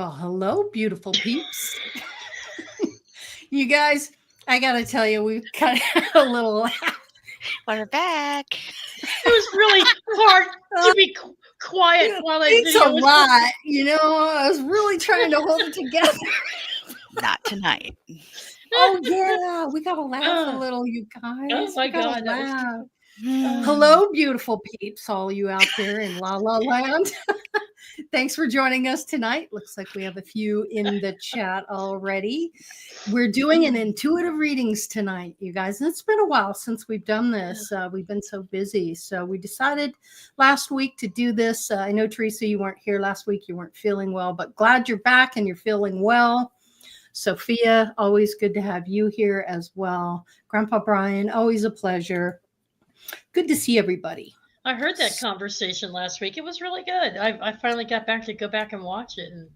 Well, hello, beautiful peeps. You guys, I got to tell you, we've got a little laugh. We're back. It was really hard to be quiet while that It's video a was lot. You know, I was really trying to hold it together. Not tonight. Oh, yeah. We got to laugh a Oh. little, you guys. Oh my We gotta God, that was laugh. Mm. Hello, beautiful peeps, all you out there in La La Land. Thanks for joining us tonight. Looks like we have a few in the chat already. We're doing an intuitive readings tonight, you guys. And it's been a while since we've done this. We've been so busy. So we decided last week to do this. I know, Theresa, you weren't here last week. You weren't feeling well, but glad you're back and you're feeling well. Sophia, always good to have you here as well. Grandpa Brian, always a pleasure. Good to see everybody. I heard that conversation last week. It was really good. I finally got back to go back and watch it. And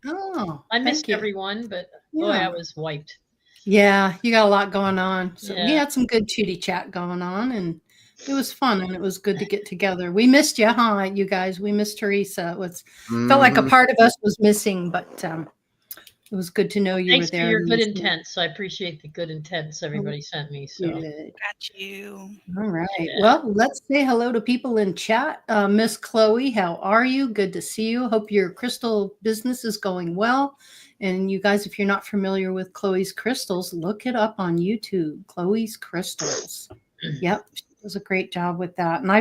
I missed everyone, but boy, I was wiped. Yeah, you got a lot going on. So we had some good chitty chat going on, and it was fun, and it was good to get together. We missed you, huh, you guys? We missed Theresa. It was felt like a part of us was missing, but it was good to know you were there. Thanks for your good intents. I appreciate the good intents everybody sent me. So got you. All right. Yeah. Well, let's say hello to people in chat. Miss Chloe, how are you? Good to see you. Hope your crystal business is going well. And you guys, if you're not familiar with Chloe's crystals, look it up on YouTube. Chloe's crystals. Yep, she does a great job with that. And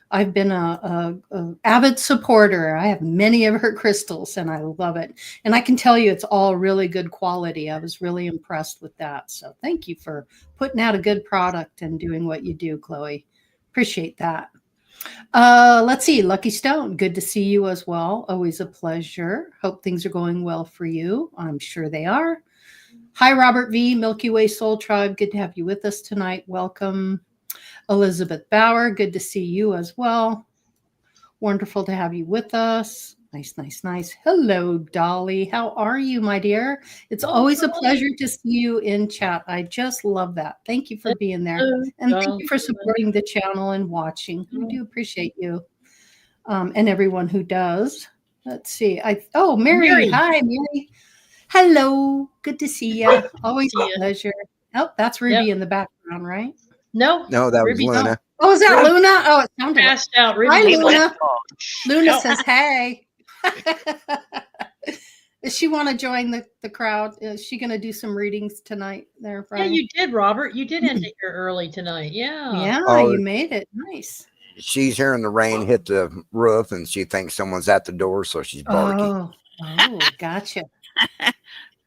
I've been a avid supporter. I have many of her crystals and I love it. And I can tell you it's all really good quality. I was really impressed with that. So thank you for putting out a good product and doing what you do, Chloe. Appreciate that. Let's see. Lucky Stone, good to see you as well. Always a pleasure. Hope things are going well for you. I'm sure they are. Hi, Robert V, Milky Way Soul Tribe. Good to have you with us tonight. Welcome. Elizabeth Bauer, good to see you as well. Wonderful to have you with us. Nice, nice, nice. Hello, Dolly. How are you, my dear? It's always a pleasure to see you in chat. I just love that. Thank you for being there. And thank you for supporting the channel and watching. I do appreciate you and everyone who does. Let's see. Mary. Hi, Mary. Hello. Good to see you. Always a pleasure. Oh, that's Ruby in the background, right? No, that was Luna. Oh, is that Luna? Oh, it sounded passed out. Hi, Luna. Luna says, hey. Does she want to join the crowd? Is she going to do some readings tonight there, Brian? Yeah, you did, Robert. You did end it here early tonight. Yeah. Yeah, you made it. Nice. She's hearing the rain hit the roof, and she thinks someone's at the door, so she's barking. Oh, gotcha.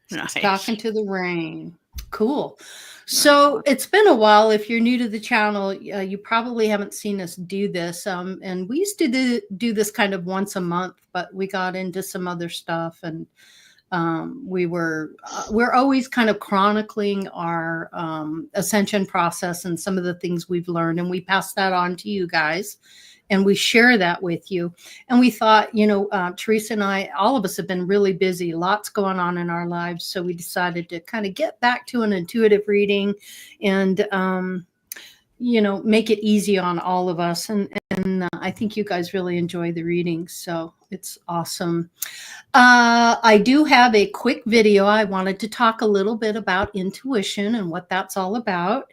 Nice. Talking to the rain. Cool. So it's been a while. If you're new to the channel, you probably haven't seen us do this. And we used to do this kind of once a month, but we got into some other stuff. And we're always kind of chronicling our ascension process and some of the things we've learned. And we pass that on to you guys. And we share that with you. And we thought, Theresa and I, all of us have been really busy, lots going on in our lives. So we decided to kind of get back to an intuitive reading and, make it easy on all of us. And I think you guys really enjoy the readings. So it's awesome. I do have a quick video. I wanted to talk a little bit about intuition and what that's all about.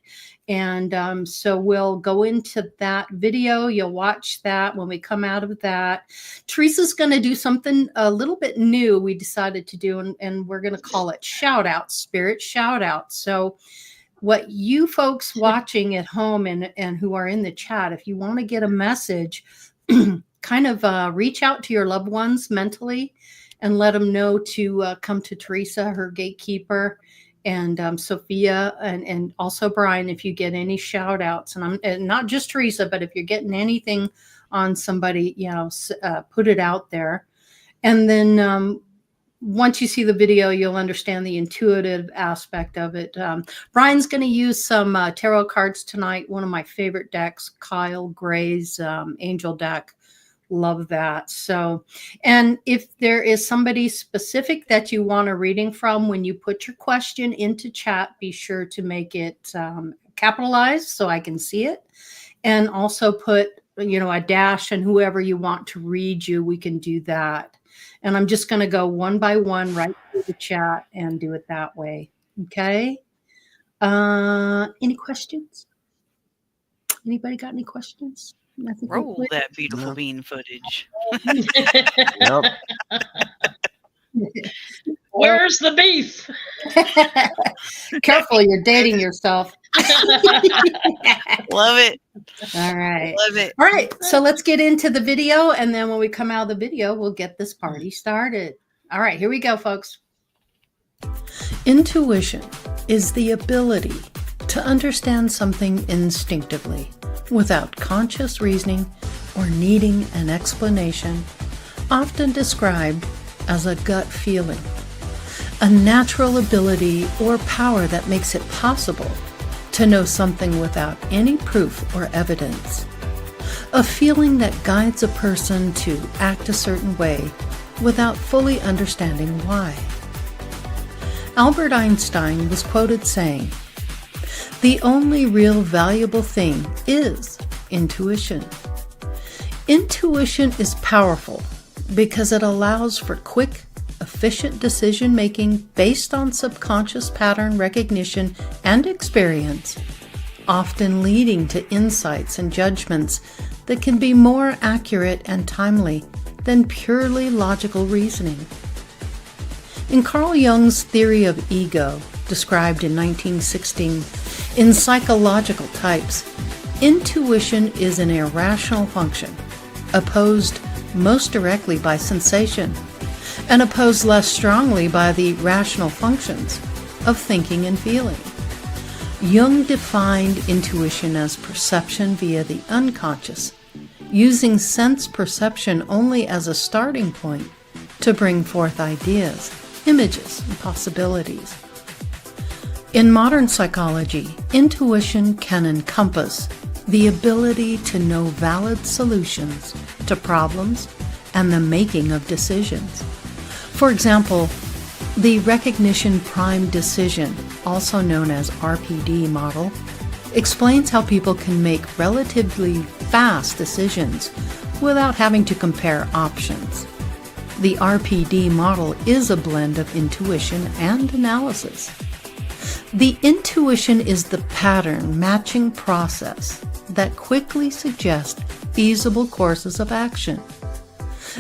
And so we'll go into that video. You'll watch that when we come out of that. Theresa's going to do something a little bit new we decided to do, and we're going to call it shout out, spirit shout out. So what you folks watching at home and who are in the chat, if you want to get a message, kind of reach out to your loved ones mentally and let them know to come to Theresa, her gatekeeper, and Sophia, and also Brian, if you get any shout outs, and not just Theresa, but if you're getting anything on somebody, put it out there. And then once you see the video, you'll understand the intuitive aspect of it. Brian's going to use some tarot cards tonight. One of my favorite decks, Kyle Gray's Angel deck. Love that. So, and if there is somebody specific that you want a reading from, when you put your question into chat, be sure to make it capitalized so I can see it. And also put, a dash and whoever you want to read you, we can do that. And I'm just going to go one by one right through the chat and do it that way. Okay. Any questions? Anybody got any questions? Roll that beautiful bean footage. Yep. Where's the beef? Careful, you're dating yourself. Love it. All right. Love it. All right. So let's get into the video. And then when we come out of the video, we'll get this party started. All right. Here we go, folks. Intuition is the ability to understand something instinctively without conscious reasoning or needing an explanation, often described as a gut feeling, a natural ability or power that makes it possible to know something without any proof or evidence, a feeling that guides a person to act a certain way without fully understanding why. Albert Einstein was quoted saying, "The only real valuable thing is intuition." Intuition is powerful because it allows for quick, efficient decision-making based on subconscious pattern recognition and experience, often leading to insights and judgments that can be more accurate and timely than purely logical reasoning. In Carl Jung's theory of ego, described in 1916 in Psychological Types, intuition is an irrational function, opposed most directly by sensation, and opposed less strongly by the rational functions of thinking and feeling. Jung defined intuition as perception via the unconscious, using sense perception only as a starting point to bring forth ideas, images, and possibilities. In modern psychology, intuition can encompass the ability to know valid solutions to problems and the making of decisions. For example, the recognition prime decision, also known as RPD model, explains how people can make relatively fast decisions without having to compare options. The RPD model is a blend of intuition and analysis. The intuition is the pattern matching process that quickly suggests feasible courses of action.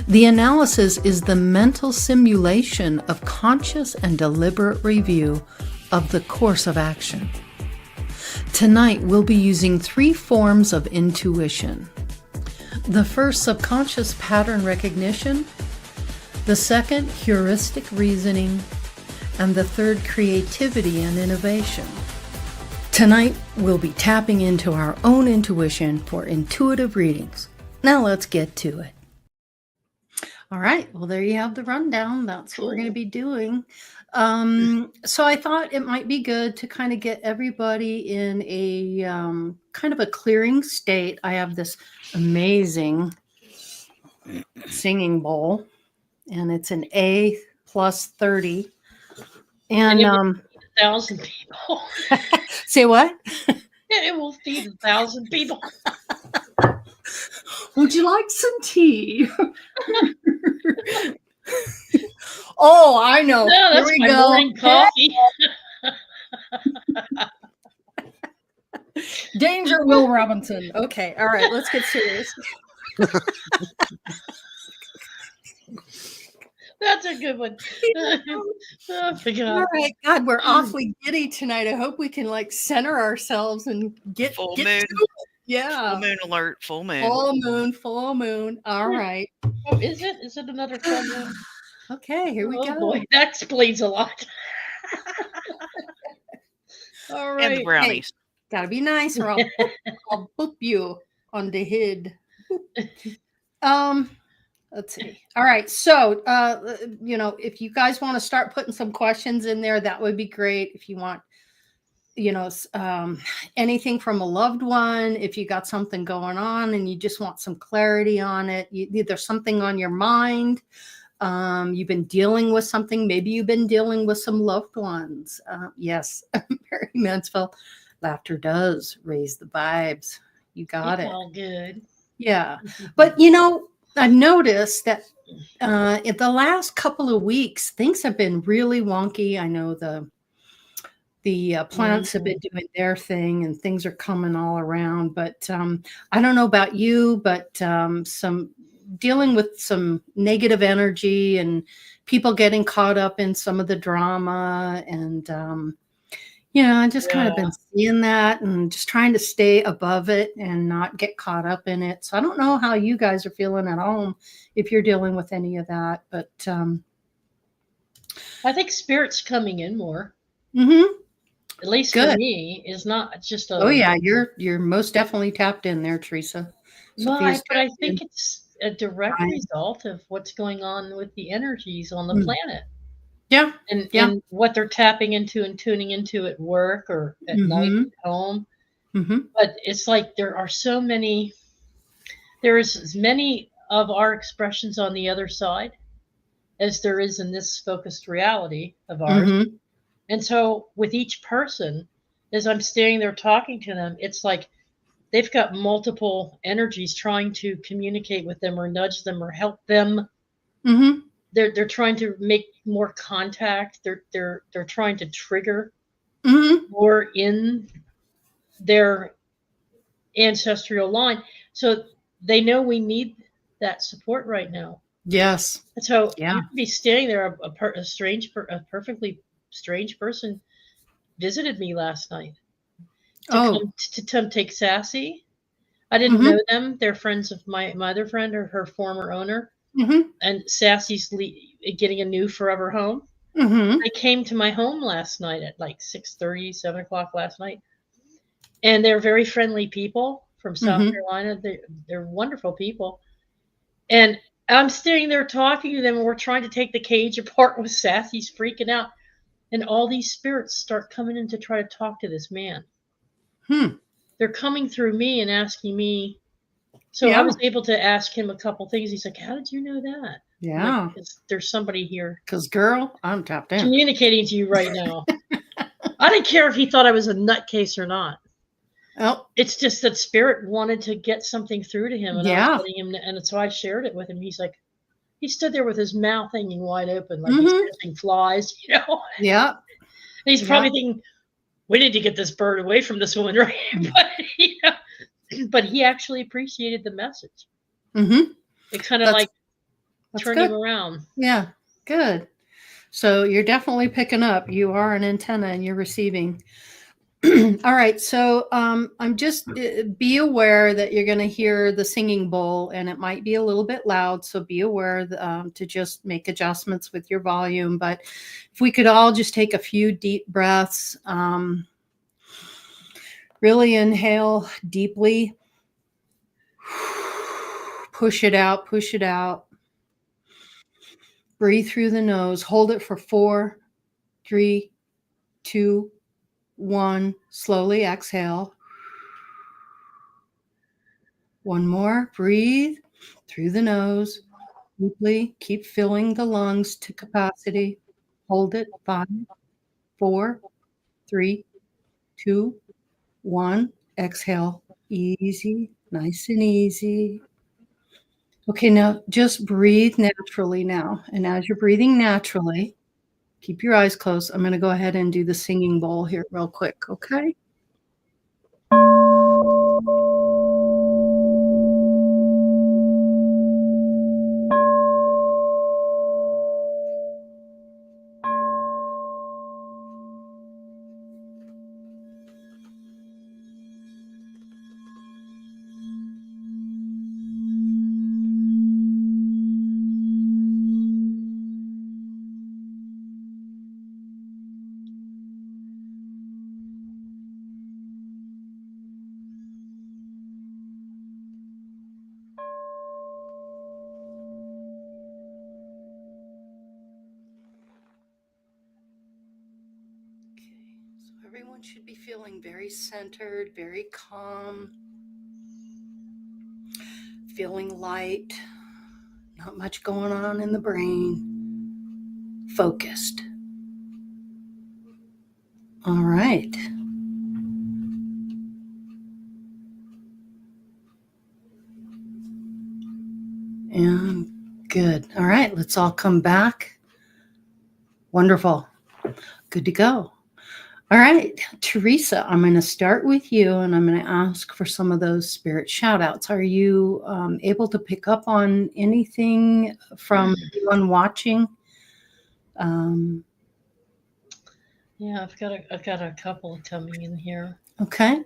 The analysis is the mental simulation of conscious and deliberate review of the course of action. Tonight, we'll be using 3 forms of intuition. The first, subconscious pattern recognition. The second, heuristic reasoning. And the third, creativity and innovation. Tonight, we'll be tapping into our own intuition for intuitive readings. Now let's get to it. All right. Well, there you have the rundown. That's what we're going to be doing. So I thought it might be good to kind of get everybody in a kind of a clearing state. I have this amazing singing bowl, and it's an A plus 30. And 1,000 people. Say what? It will feed 1,000 people. Would you like some tea? Oh, I know. No, that's my morning coffee. Danger, Will Robinson. Okay, all right, let's get serious. That's a good one. Oh, all right, God, we're awfully giddy tonight. I hope we can like center ourselves and get full moon. To it. Yeah. Full moon alert. Full moon. Full moon. Full moon. All right. Oh, is it? Is it another full moon? Okay, here we go. Boy, that explains a lot. All right. And the brownies. Hey, gotta be nice, or I'll boop you on the head. Let's see. All right. So, if you guys want to start putting some questions in there, that would be great. If you want, anything from a loved one, if you got something going on and you just want some clarity on it, there's something on your mind. You've been dealing with something. Maybe you've been dealing with some loved ones. Yes, Mary Mansfield. Laughter does raise the vibes. You got it. All good. Yeah. But, I've noticed that in the last couple of weeks, things have been really wonky. I know the planets have been doing their thing and things are coming all around. But I don't know about you, but some dealing with some negative energy and people getting caught up in some of the drama. And, I just kind of been seeing that and just trying to stay above it and not get caught up in it. So I don't know how you guys are feeling at home if you're dealing with any of that. But I think spirit's coming in more. At least for me, is not just a. Oh yeah, you're most definitely tapped in there, Theresa. But I think it's a direct result of what's going on with the energies on the planet. Yeah. And what they're tapping into and tuning into at work or at night at home. But it's like there are so many. There's as many of our expressions on the other side as there is in this focused reality of ours. And so with each person, as I'm standing there talking to them, it's like they've got multiple energies trying to communicate with them or nudge them or help them. They're trying to make more contact. They're trying to trigger more in their ancestral line. So they know we need that support right now. Yes. And so you could be standing there, a perfectly strange person visited me last night to come take Sassy. I didn't know them. They're friends of my other friend or her former owner. And Sassy's getting a new forever home. They came to my home last night at like 6:30, 7 o'clock last night. And they're very friendly people from South Carolina. They're wonderful people. And I'm standing there talking to them, and we're trying to take the cage apart with Sassy's freaking out. And all these spirits start coming in to try to talk to this man. They're coming through me and asking me. So I was able to ask him a couple things. He's like, "How did you know that?" Yeah. Like, there's somebody here. Because, girl, I'm tapped in. Communicating to you right now. I didn't care if he thought I was a nutcase or not. Oh. It's just that spirit wanted to get something through to him. And I was letting him, and so I shared it with him. He's like, he stood there with his mouth hanging wide open, like he's catching flies, Yeah. And he's probably thinking, we need to get this bird away from this woman, right? But he actually appreciated the message. It kind of like turned him around. Yeah, good. So you're definitely picking up. You are an antenna and you're receiving. All right. So I'm just be aware that you're going to hear the singing bowl and it might be a little bit loud. So be aware to just make adjustments with your volume. But if we could all just take a few deep breaths, really inhale deeply. Push it out, push it out. Breathe through the nose. Hold it for 4, 3, 2, 1. Slowly exhale. One more. Breathe through the nose. Deeply. Keep filling the lungs to capacity. Hold it. 5, 4, 3, 2, 1. Exhale. Easy. Nice and easy. Okay, now just breathe naturally now. And as you're breathing naturally, keep your eyes closed. I'm going to go ahead and do the singing bowl here real quick, okay? Everyone should be feeling very centered, very calm, feeling light, not much going on in the brain, focused. All right. And Good. All right. Let's all come back. Wonderful. Good to go. All right, Theresa, I'm going to start with you, and I'm going to ask for some of those spirit shout outs. Are you able to pick up on anything from anyone watching? Yeah, I've got a couple coming in here. Okay.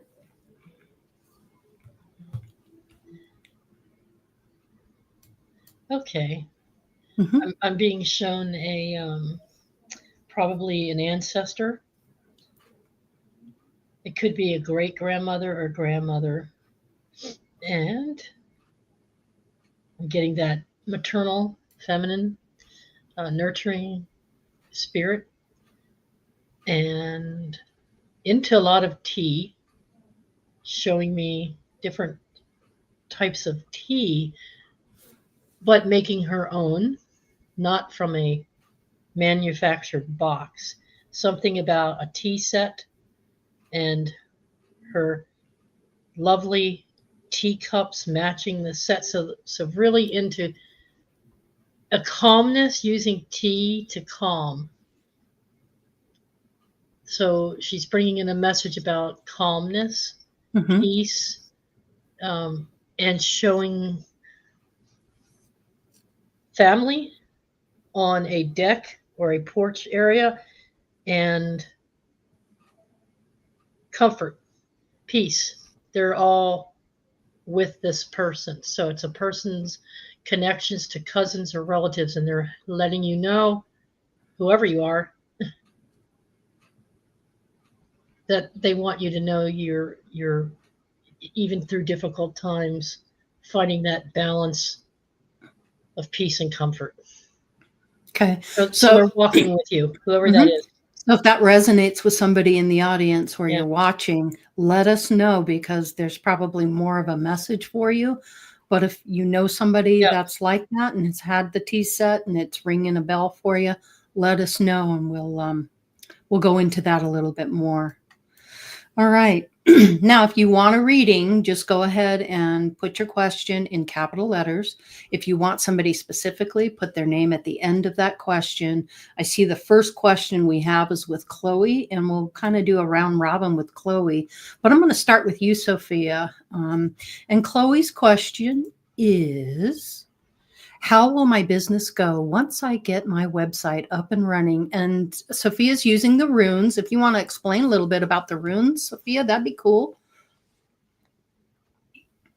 Okay. I'm being shown a probably an ancestor. It could be a great grandmother or grandmother, and I'm getting that maternal, feminine, nurturing spirit, and into a lot of tea, showing me different types of tea, but making her own, not from a manufactured box. Something about a tea set and her lovely teacups matching the set. So really into a calmness, using tea to calm. So she's bringing in a message about calmness, peace, and showing family on a deck or a porch area, and comfort, peace. They're all with this person. So it's a person's connections to cousins or relatives, and they're letting you know, whoever you are, that they want you to know you're even through difficult times, finding that balance of peace and comfort. Okay. So they're walking with you, whoever that is. So if that resonates with somebody in the audience where you're watching, let us know, because there's probably more of a message for you. But if you know somebody that's like that and has had the tea set and it's ringing a bell for you, let us know, and we'll go into that a little bit more. All right. Now, if you want a reading, just go ahead and put your question in capital letters. If you want somebody specifically, put their name at the end of that question. I see the first question we have is with Chloe, and we'll kind of do a round robin with Chloe. But I'm going to start with you, Sophia. And Chloe's question is, how will my business go once I get my website up and running? And Sophia's using the runes. If you want to explain a little bit about the runes, Sophia, that'd be cool.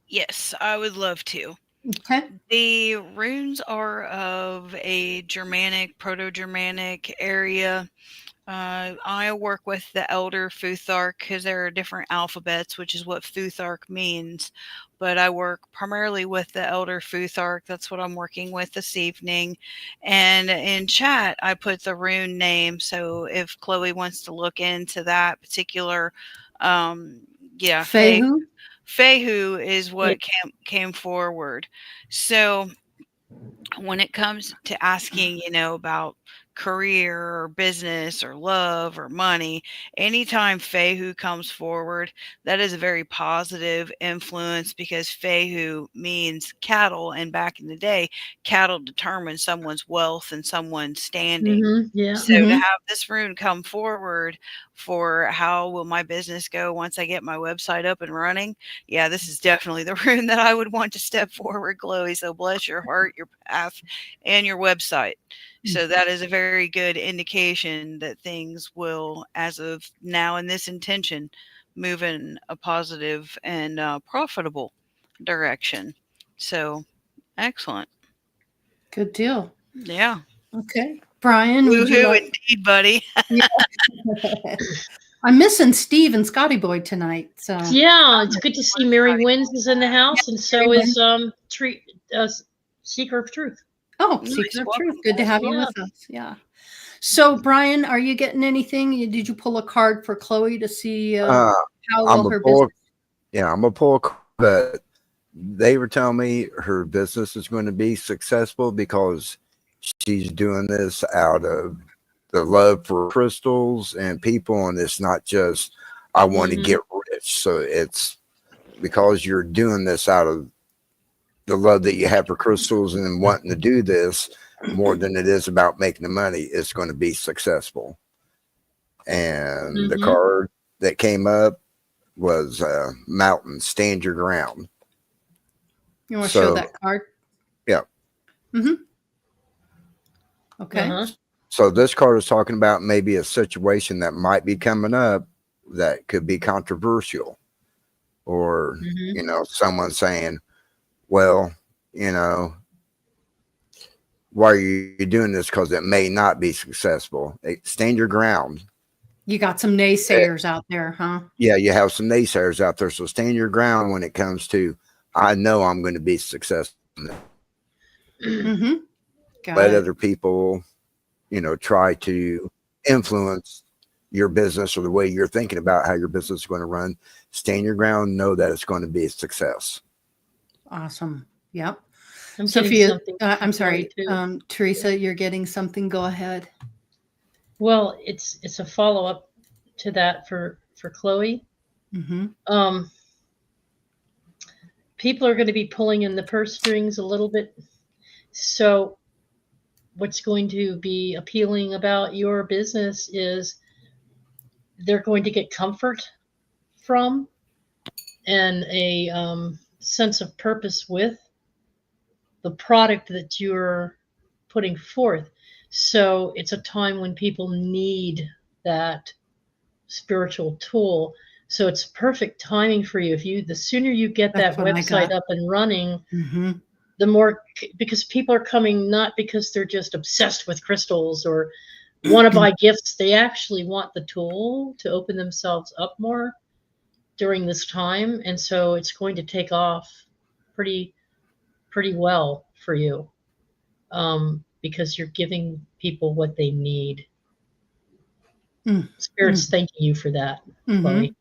Yes, I would love to. Okay. The runes are of a Germanic, Proto-Germanic area. I work with the Elder Futhark because there are different alphabets, which is what Futhark means. But I work primarily with the Elder Futhark. That's what I'm working with this evening. And in chat, I put the rune name. So if Chloe wants to look into that particular, Fehu? Fehu is what came forward. So when it comes to asking, about career or business or love or money, anytime Fehu comes forward, that is a very positive influence, because Fehu means cattle, and back in the day, cattle determined someone's wealth and someone's standing. To have this rune come forward for how will my business go once I get my website up and running, this is definitely the rune that I would want to step forward, Chloe. So bless your heart, your path, and your website. So that is a very good indication that things will, as of now in this intention, move in a positive and profitable direction. So excellent. Good deal. Yeah. Okay. Brian, would you Woohoo, like... indeed, buddy. I'm missing Steve and Scotty Boy tonight. So it's good to see Mary Wins is in the house, and so is Seeker of Truth. Oh, Seeker of Truth. Good to have you with us. Yeah. So, Brian, are you getting anything? Did you pull a card for Chloe to see how well her business? Yeah, I'm going to pull a card, but they were telling me her business is going to be successful because she's doing this out of the love for crystals and people, and it's not just, I want to get rich. So it's because you're doing this out of the love that you have for crystals and wanting to do this more than it is about making the money, it's going to be successful. And the card that came up was Mountain, Stand Your Ground. You want to show that card? Yeah. Okay. So this card is talking about maybe a situation that might be coming up that could be controversial, or you know, someone saying, well, you know, why are you doing this? Because it may not be successful. Stand your ground. You got some naysayers out there, huh? Yeah, you have some naysayers out there. So stand your ground when it comes to, I know I'm going to be successful. Let other people, you know, try to influence your business or the way you're thinking about how your business is going to run. Stand your ground. Know that it's going to be a success. Awesome. Yep. Sophia, I'm sorry, Theresa, you're getting something. Go ahead. Well, it's a follow up to that for Chloe. People are going to be pulling in the purse strings a little bit. So what's going to be appealing about your business is they're going to get comfort from and a sense of purpose with the product that you're putting forth. So it's a time when people need that spiritual tool. So it's perfect timing for you. The sooner you get that website up and running, the more, because people are coming not because they're just obsessed with crystals or want to buy gifts. They actually want the tool to open themselves up more during this time. And so it's going to take off pretty well for you, because you're giving people what they need. Spirit's thanking you for that, Chloe.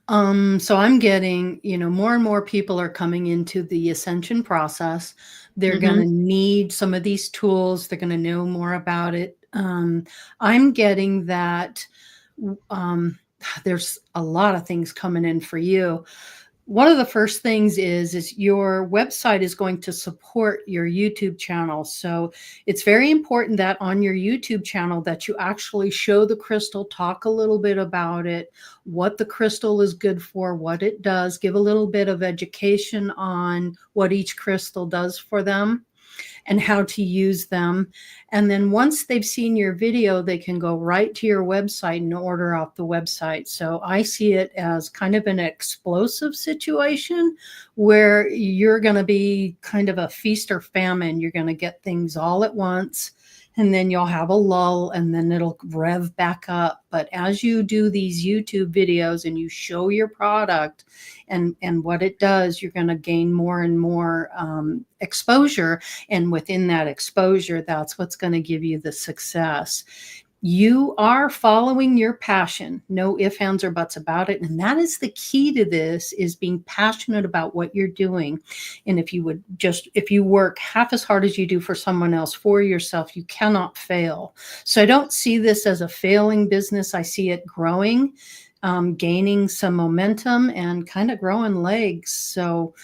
So I'm getting, you know, more and more people are coming into the ascension process. They're going to need some of these tools. They're going to know more about it. I'm getting that there's a lot of things coming in for you. One of the first things is your website is going to support your YouTube channel. So it's very important that on your YouTube channel that you actually show the crystal, talk a little bit about it, what the crystal is good for, what it does, give a little bit of education on what each crystal does for them and how to use them. And then once they've seen your video, they can go right to your website and order off the website. So I see it as kind of an explosive situation where you're going to be kind of a feast or famine. You're going to get things all at once, and then you'll have a lull, and then it'll rev back up. But as you do these YouTube videos and you show your product and what it does, you're going to gain more and more exposure. And within that exposure, that's what's going to give you the success. You are following your passion. No ifs, ands, or buts about it. And that is the key to this, is being passionate about what you're doing. And if you work half as hard as you do for someone else, for yourself, you cannot fail. So I don't see this as a failing business. I see it growing, gaining some momentum and kind of growing legs. So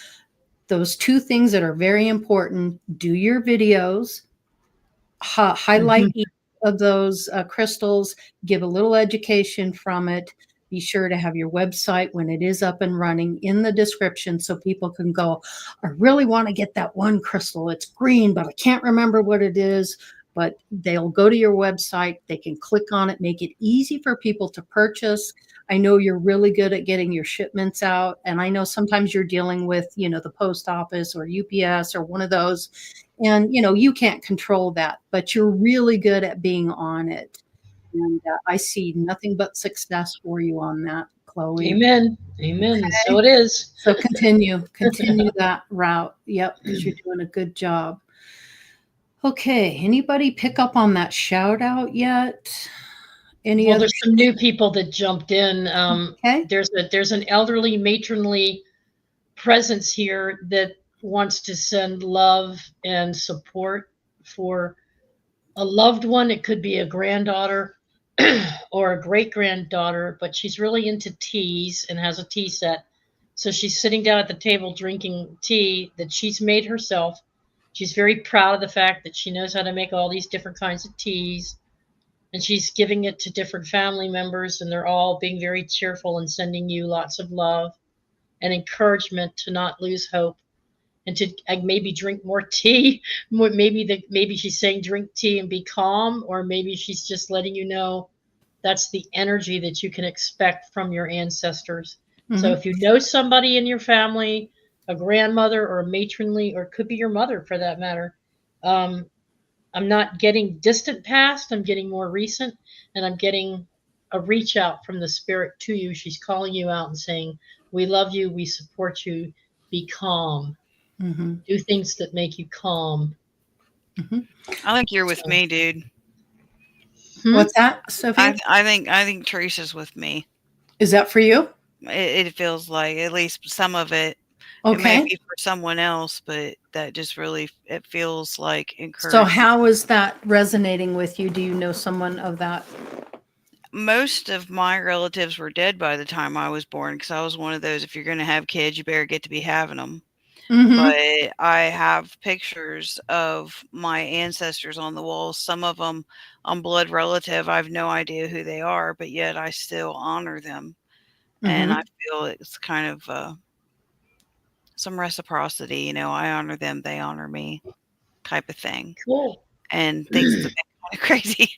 those two things that are very important: do your videos, highlight each of those crystals, give a little education from it. Be sure to have your website, when it is up and running, in the description so people can go, I really want to get that one crystal. It's green, but I can't remember what it is. But they'll go to your website. They can click on it, make it easy for people to purchase. I know you're really good at getting your shipments out. And I know sometimes you're dealing with, you know, the post office or UPS or one of those. And, you know, you can't control that, but you're really good at being on it. And I see nothing but success for you on that, Chloe. Amen. Amen. Okay. So it is. So continue that route. Yep, because you're doing a good job. Okay. Anybody pick up on that shout out yet? There's some new people that jumped in. Okay. There's an elderly matronly presence here that wants to send love and support for a loved one. It could be a granddaughter or a great granddaughter, but she's really into teas and has a tea set. So she's sitting down at the table drinking tea that she's made herself. She's very proud of the fact that she knows how to make all these different kinds of teas. And she's giving it to different family members, and they're all being very cheerful and sending you lots of love and encouragement to not lose hope and to maybe drink more tea. Maybe she's saying drink tea and be calm, or maybe she's just letting you know that's the energy that you can expect from your ancestors. So if you know somebody in your family, a grandmother or a matronly, or it could be your mother for that matter, I'm not getting distant past, I'm getting more recent, and I'm getting a reach out from the spirit to you. She's calling you out and saying, we love you, we support you, be calm. Do things that make you calm. I think you're with me, dude. What's that, Sophie? I think Teresa's with me. Is that for you? It feels like, at least some of it. Okay. It may be for someone else, but that just really, it feels like encouragement. So how is that resonating with you? Do you know someone of that? Most of my relatives were dead by the time I was born, because I was one of those, if you're going to have kids, you better get to be having them. But I have pictures of my ancestors on the walls. Some of them I'm blood relative. I have no idea who they are, but yet I still honor them. And I feel it's kind of some reciprocity. You know, I honor them, they honor me, type of thing. Cool. And things have been kind of crazy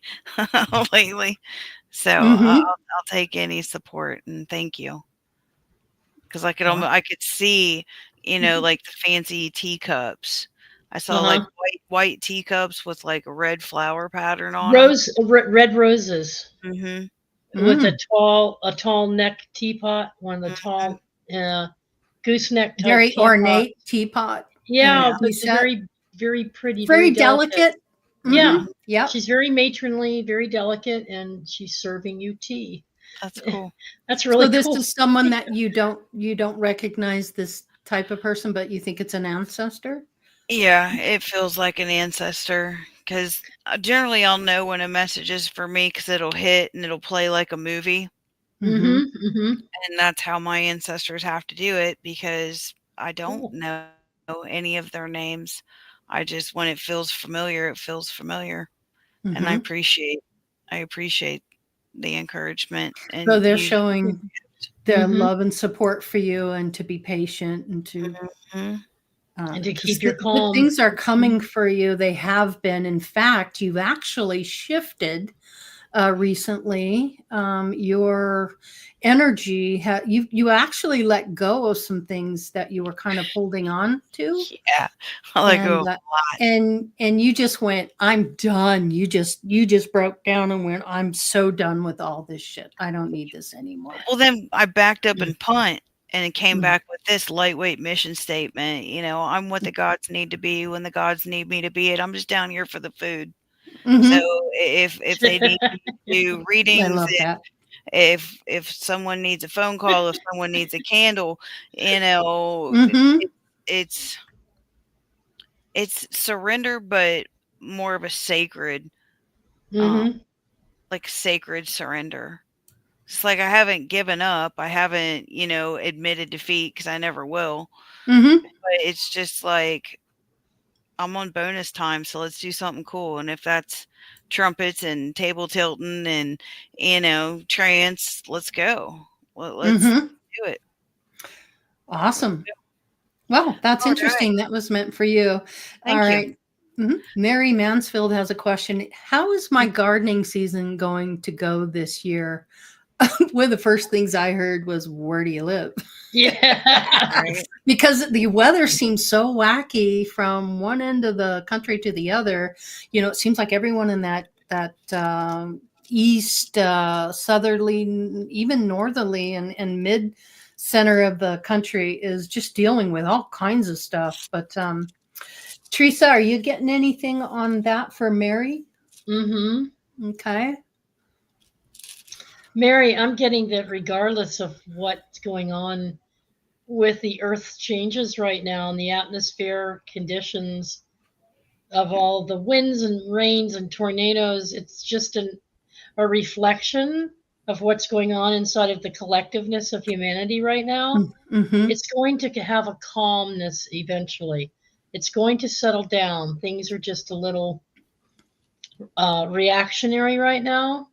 lately. So I'll take any support, and thank you. Because I could see, you know, like the fancy teacups. I saw like white teacups with like a red flower pattern on them. Red roses. Mm-hmm. With a tall neck teapot, one of the tall gooseneck type very teapot. Ornate teapot. Yeah, but very, very pretty. Very delicate. Yeah. Yeah. She's very matronly, very delicate, and she's serving you tea. That's cool. That's really cool. So cool. this is someone that you don't recognize this type of person, but you think it's an ancestor? Yeah, it feels like an ancestor, because generally I'll know when a message is for me, because it'll hit and it'll play like a movie. And that's how my ancestors have to do it, because I don't know any of their names. I just, when it feels familiar, it feels familiar. And I appreciate the encouragement. And so they're showing their love and support for you, and to be patient, and to and to keep your calm. Things are coming for you. They have been. In fact, you've actually shifted recently. Your energy, you actually let go of some things that you were kind of holding on to. Yeah, I let go of a lot. And you just went, I'm done. You just broke down and went, I'm so done with all this shit. I don't need this anymore. Well, then I backed up and punt, and it came back with this lightweight mission statement. You know, I'm what the gods need to be when the gods need me to be it. I'm just down here for the food. So if they need to do readings, I love that. If someone needs a phone call, if someone needs a candle, you know, it's surrender, but more of a sacred, like sacred surrender. It's like I haven't given up. I haven't, you know, admitted defeat, because I never will. But it's just like, I'm on bonus time, so let's do something cool. And if that's trumpets and table tilting and, you know, trance, let's go. Let's do it. Awesome. Well, that's interesting. That was meant for you. Thank you. Mary Mansfield has a question. How is my gardening season going to go this year? One of the first things I heard was, where do you live? Yeah. Because the weather seems so wacky from one end of the country to the other. You know, it seems like everyone in that east, southerly, even northerly and mid center of the country is just dealing with all kinds of stuff. But Theresa, are you getting anything on that for Mary? Okay. Mary, I'm getting that regardless of what's going on with the Earth's changes right now and the atmosphere conditions of all the winds and rains and tornadoes, it's just a reflection of what's going on inside of the collectiveness of humanity right now. Mm-hmm. It's going to have a calmness eventually. It's going to settle down. Things are just a little reactionary right now.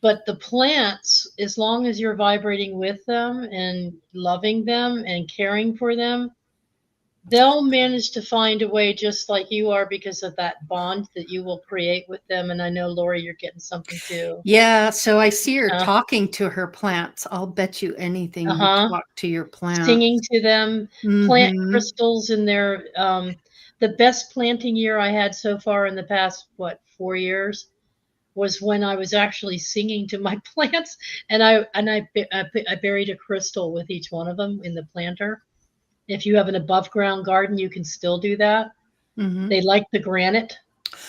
But the plants, as long as you're vibrating with them and loving them and caring for them, they'll manage to find a way just like you are because of that bond that you will create with them. And I know, Laurie, you're getting something too. Yeah, so I see her talking to her plants. I'll bet you anything you talk to your plants. Singing to them, plant crystals in their, the best planting year I had so far in the past, 4 years, was when I was actually singing to my plants, and I buried a crystal with each one of them in the planter. If you have an above ground garden, you can still do that. They like the granite,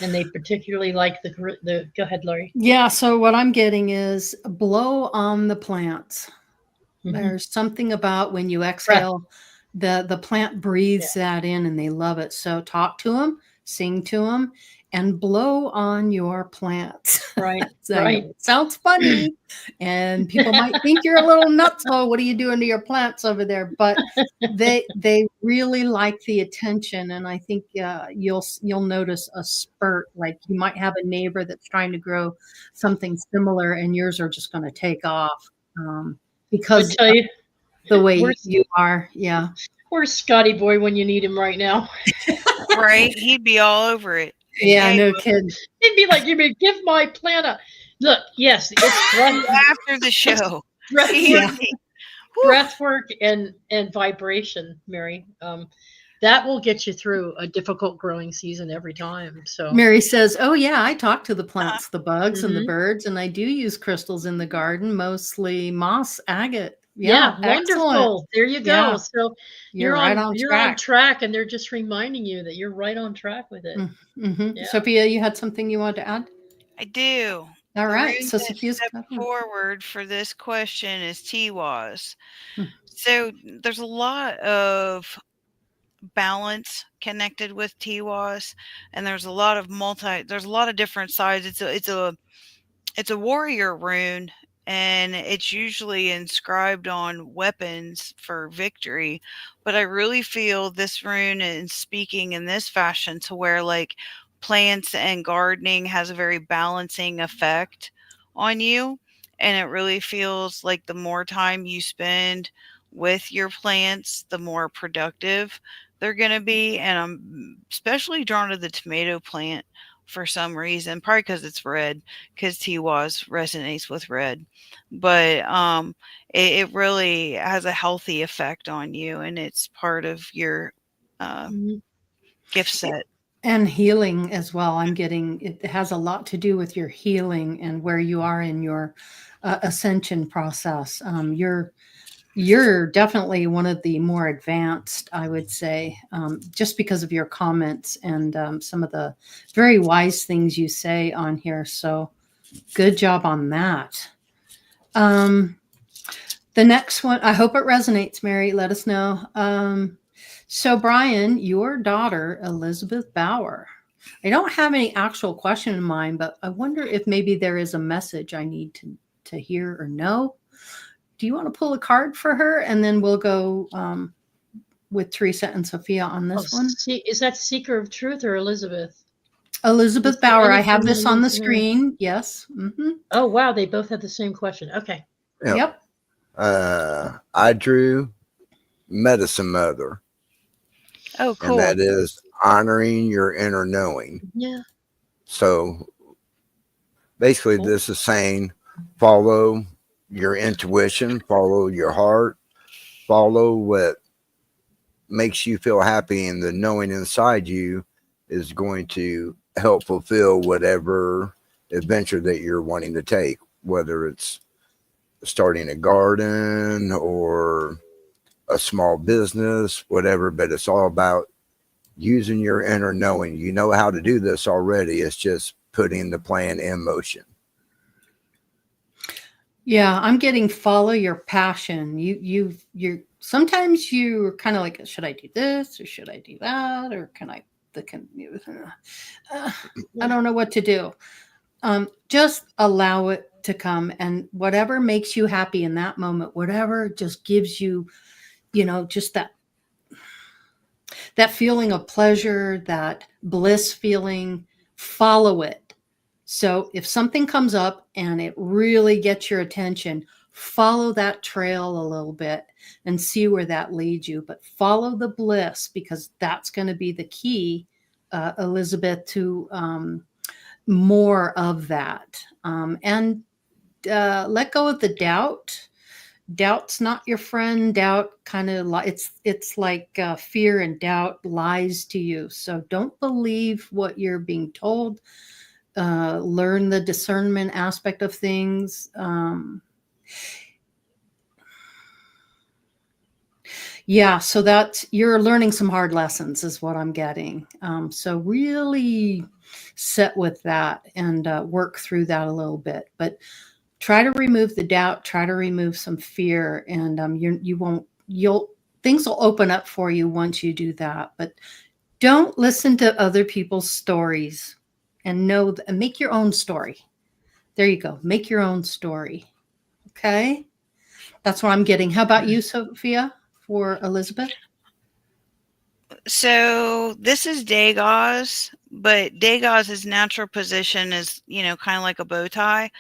and they particularly like the. Go ahead, Laurie. Yeah. So what I'm getting is blow on the plants. There's something about when you exhale, the plant breathes that in, and they love it. So talk to them, sing to them, and blow on your plants. Right. Right. Sounds funny, and people might think you're a little nuts. Oh, what are you doing to your plants over there? But they really like the attention, and I think you'll notice a spurt. Like you might have a neighbor that's trying to grow something similar, and yours are just going to take off because tell you, the way you are. Yeah. Where's Scotty boy when you need him right now? Right? He'd be all over it. Yeah, no kidding. He'd be like, give my plant a look. Yes, it's breath after the show. Breath work and vibration, Mary. That will get you through a difficult growing season every time. So Mary says, "Oh yeah, I talk to the plants, the bugs, and the birds, and I do use crystals in the garden, mostly moss, agate." Yeah, wonderful. Excellent. There you go. Yeah. So you're right on track, and they're just reminding you that you're right on track with it. Yeah. Sophia, you had something you wanted to add? I do. All right. So Sophia's step forward for this question is TWAS. So there's a lot of balance connected with TWAS, and there's a lot of different sides. It's a warrior rune, and it's usually inscribed on weapons for victory. But I really feel this rune is speaking in this fashion to where like plants and gardening has a very balancing effect on you. And it really feels like the more time you spend with your plants, the more productive they're going to be. And I'm especially drawn to the tomato plant for some reason, probably because it's red, because TWAS resonates with red. But it really has a healthy effect on you, and it's part of your gift set. And healing as well. I'm getting, it has a lot to do with your healing and where you are in your ascension process. You're definitely one of the more advanced, I would say, just because of your comments and some of the very wise things you say on here. So good job on that. The next one, I hope it resonates, Mary. Let us know. So Brian, your daughter, Elizabeth Bauer, I don't have any actual question in mind, but I wonder if maybe there is a message I need to hear or know. Do you want to pull a card for her, and then we'll go with Theresa and Sophia on this one? Is that Seeker of Truth or Elizabeth? Elizabeth Bauer. I have this on the screen. Yes. Oh, wow. They both have the same question. Okay. Yep. I drew Medicine Mother. Oh, cool. And that is honoring your inner knowing. Yeah. So basically, this is saying follow your intuition, follow your heart, follow what makes you feel happy, and the knowing inside you is going to help fulfill whatever adventure that you're wanting to take, whether it's starting a garden or a small business, whatever. But it's all about using your inner knowing. You know how to do this already. It's just putting the plan in motion. Yeah, I'm getting follow your passion. You're sometimes you're kind of like, should I do this or should I do that, or I don't know what to do. Just allow it to come, and whatever makes you happy in that moment, whatever just gives you, just that feeling of pleasure, that bliss feeling, follow it. So if something comes up and it really gets your attention, follow that trail a little bit and see where that leads you. But follow the bliss, because that's going to be the key, Elizabeth, to more of that. And let go of the doubt. Doubt's not your friend. Doubt kind of it's like fear and doubt lies to you. So don't believe what you're being told. Learn the discernment aspect of things. Yeah, so you're learning some hard lessons is what I'm getting. So really sit with that and work through that a little bit. But try to remove the doubt, try to remove some fear, and things will open up for you once you do that. But don't listen to other people's stories, and make your own story. There you go. Make your own story. Okay. That's what I'm getting. How about you, Sophia, for Elizabeth? So this is Dagoz, but Dagoz's natural position is, kind of like a bow tie.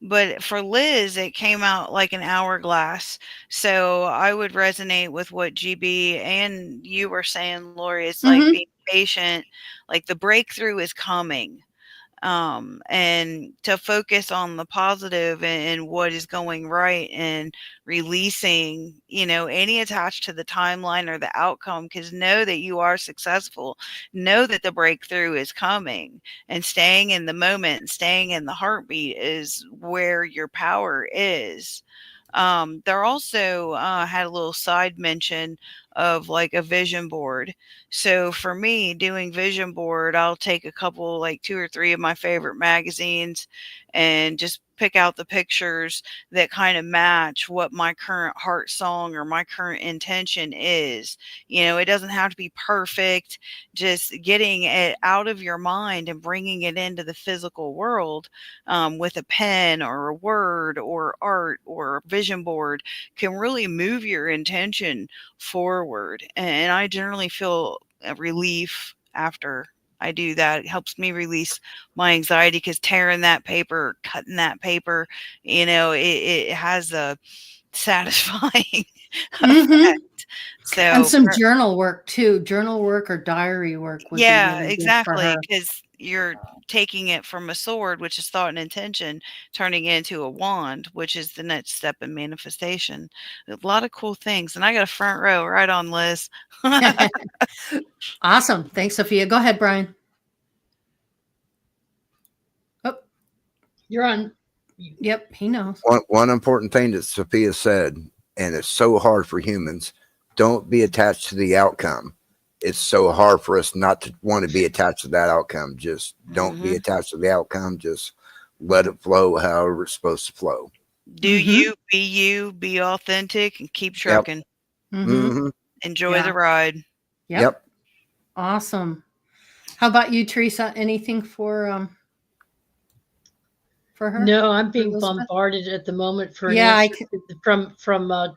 But for Liz, it came out like an hourglass. So I would resonate with what GB and you were saying, Laurie. It's like being patient, like the breakthrough is coming. And to focus on the positive and what is going right, and releasing, any attached to the timeline or the outcome, because know that you are successful, know that the breakthrough is coming, and staying in the moment, staying in the heartbeat is where your power is. There also had a little side mention of like a vision board. So for me, doing vision board, I'll take a couple, like 2 or 3 of my favorite magazines, and just pick out the pictures that kind of match what my current heart song or my current intention is. It doesn't have to be perfect. Just getting it out of your mind and bringing it into the physical world with a pen or a word or art or a vision board can really move your intention forward. And I generally feel a relief after I do that. It helps me release my anxiety, because tearing that paper, cutting that paper, it has a satisfying effect. So, and some journal work too. Journal work or diary work would be really exactly, because you're taking it from a sword, which is thought and intention, turning it into a wand, which is the next step in manifestation. A lot of cool things. And I got a front row. Right on, Liz. Awesome. Thanks, Sophia. Go ahead, Brian. Oh, you're on. Yep, he knows. One important thing that Sophia said, and it's so hard for humans, don't be attached to the outcome. It's so hard for us not to want to be attached to that outcome. Just don't be attached to the outcome. Just let it flow however it's supposed to flow. Do you, be authentic, and keep trucking. Enjoy the ride. Yep. Awesome. How about you, Theresa? Anything for her? No, I'm being bombarded at the moment for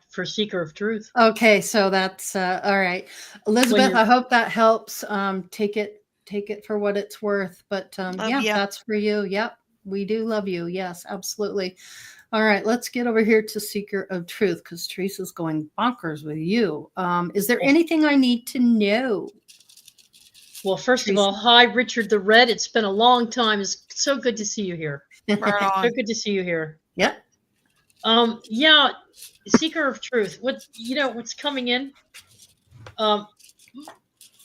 for Seeker of Truth. Okay, so that's all right, Elizabeth. I hope that helps. Take it for what it's worth. But that's for you. Yep, we do love you. Yes, absolutely. All right, let's get over here to Seeker of Truth, because Theresa's going bonkers with you. Is there anything I need to know? Well, first Theresa. Of all, hi, Richard the Red. It's been a long time. It's so good to see you here. Right on. So good to see you here. Yep. Seeker of Truth. What's coming in?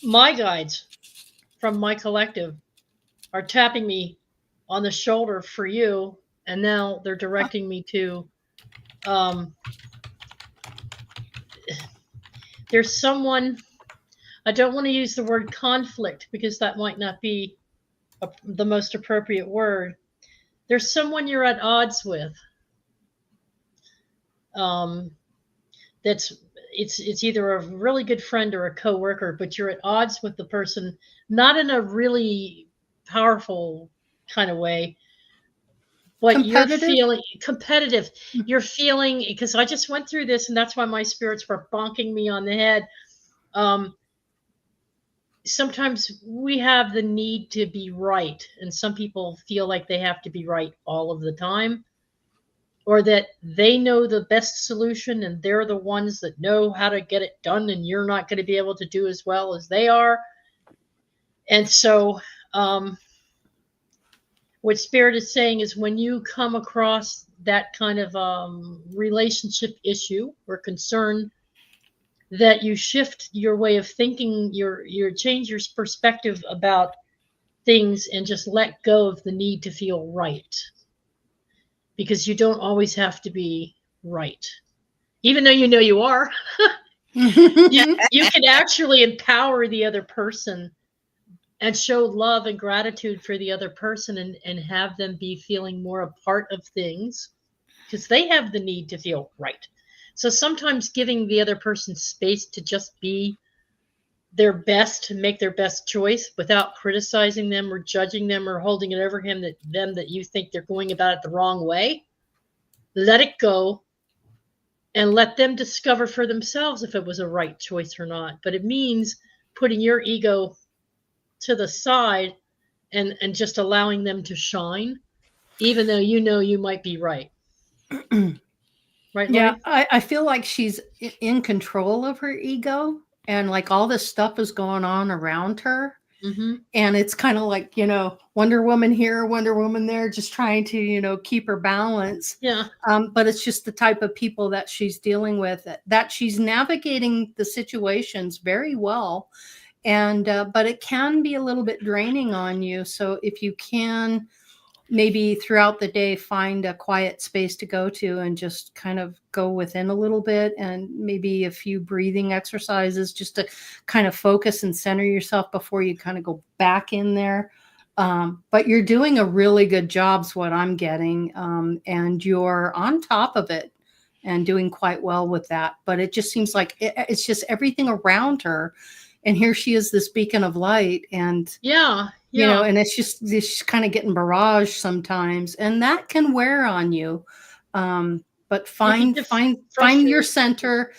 My guides from my collective are tapping me on the shoulder for you, and now they're directing me to there's someone. I don't want to use the word conflict, because that might not be the most appropriate word. There's someone you're at odds with. It's either a really good friend or a coworker, but you're at odds with the person, not in a really powerful kind of way, what you're Competitive? feeling, competitive. You're feeling, because I just went through this, and that's why my spirits were bonking me on the head. Sometimes we have the need to be right, and some people feel like they have to be right all of the time, or that they know the best solution and they're the ones that know how to get it done, and you're not going to be able to do as well as they are. And so what Spirit is saying is, when you come across that kind of relationship issue or concern, that you shift your way of thinking, your change your perspective about things, and just let go of the need to feel right, because you don't always have to be right, even though you are. You can actually empower the other person and show love and gratitude for the other person, and have them be feeling more a part of things, because they have the need to feel right. So sometimes giving the other person space to just be their best, to make their best choice without criticizing them or judging them or holding it over them that you think they're going about it the wrong way. Let it go and let them discover for themselves if it was a right choice or not. But it means putting your ego to the side and just allowing them to shine, even though you might be right. Right, Laurie? Yeah, I feel like she's in control of her ego, and like all this stuff is going on around her. Mm-hmm. And it's kind of like, Wonder Woman here, Wonder Woman there, just trying to, keep her balance. Yeah. But it's just the type of people that she's dealing with, that she's navigating the situations very well. And, but it can be a little bit draining on you. So if you can maybe throughout the day find a quiet space to go to and just kind of go within a little bit, and maybe a few breathing exercises just to kind of focus and center yourself before you kind of go back in there. But you're doing a really good job is what I'm getting. And you're on top of it and doing quite well with that. But it just seems like it's just everything around her. And here she is, this beacon of light. And Yeah. and it's just this kind of getting barrage sometimes, and that can wear on you. But find your center.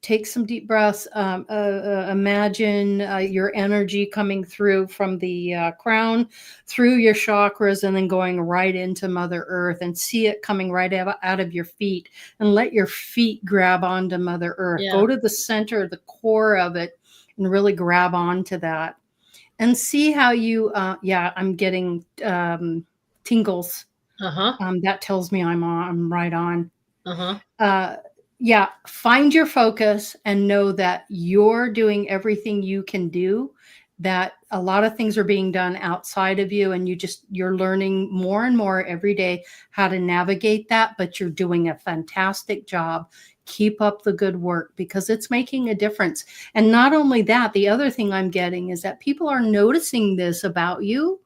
Take some deep breaths. Imagine your energy coming through from the crown, through your chakras, and then going right into Mother Earth, and see it coming right out of your feet, and let your feet grab onto Mother Earth. Yeah. Go to the center, the core of it, and really grab onto that. And see how you, I'm getting tingles. That tells me I'm right on. Find your focus and know that you're doing everything you can do, that a lot of things are being done outside of you, and you're learning more and more every day how to navigate that, but you're doing a fantastic job. Keep up the good work, because it's making a difference. And not only that, the other thing I'm getting is that people are noticing this about you,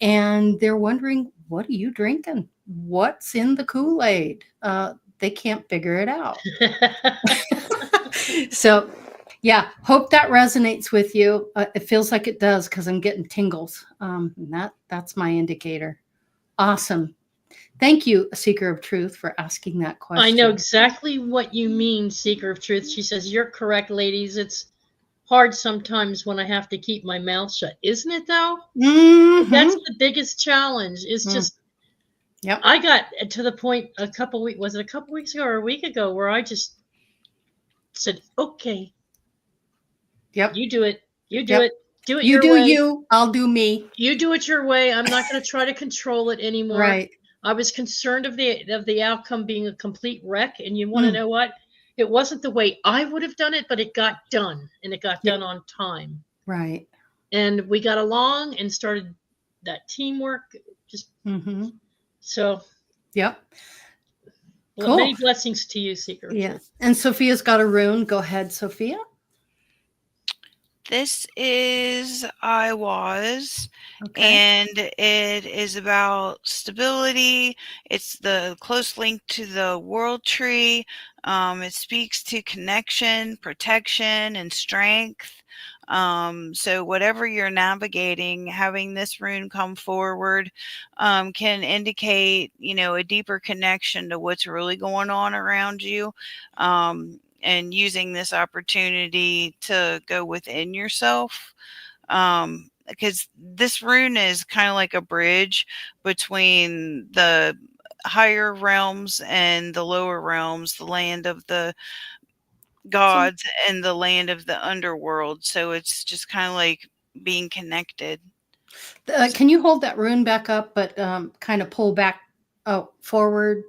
and they're wondering, what are you drinking? What's in the Kool-Aid? They can't figure it out. So, hope that resonates with you. It feels like it does, because I'm getting tingles. And that's my indicator. Awesome. Thank you, Seeker of Truth, for asking that question. I know exactly what you mean, Seeker of Truth. She says, you're correct, ladies. It's hard sometimes when I have to keep my mouth shut. Isn't it, though? Mm-hmm. That's the biggest challenge. It's just, I got to the point a couple weeks ago or a week ago, where I just said, okay. Yep. You do it. You do it. Do it you your do way. You, I'll do me. You do it your way. I'm not going to try to control it anymore. Right. I was concerned of the outcome being a complete wreck. And you want to know what? It wasn't the way I would have done it, but it got done, and it got done on time. Right. And we got along and started that teamwork. Just so. Yep. Well, cool. Many blessings to you, Seeker. Yeah. And Sophia's got a rune. Go ahead, Sophia. This is I Was, and it is about stability. It's the close link to the world tree. It speaks to connection, protection, and strength. So whatever you're navigating, having this rune come forward can indicate, a deeper connection to what's really going on around you, and using this opportunity to go within yourself. Because this rune is kind of like a bridge between the higher realms and the lower realms, the land of the gods and the land of the underworld. So it's just kind of like being connected. Can you hold that rune back up, but kind of pull back, forward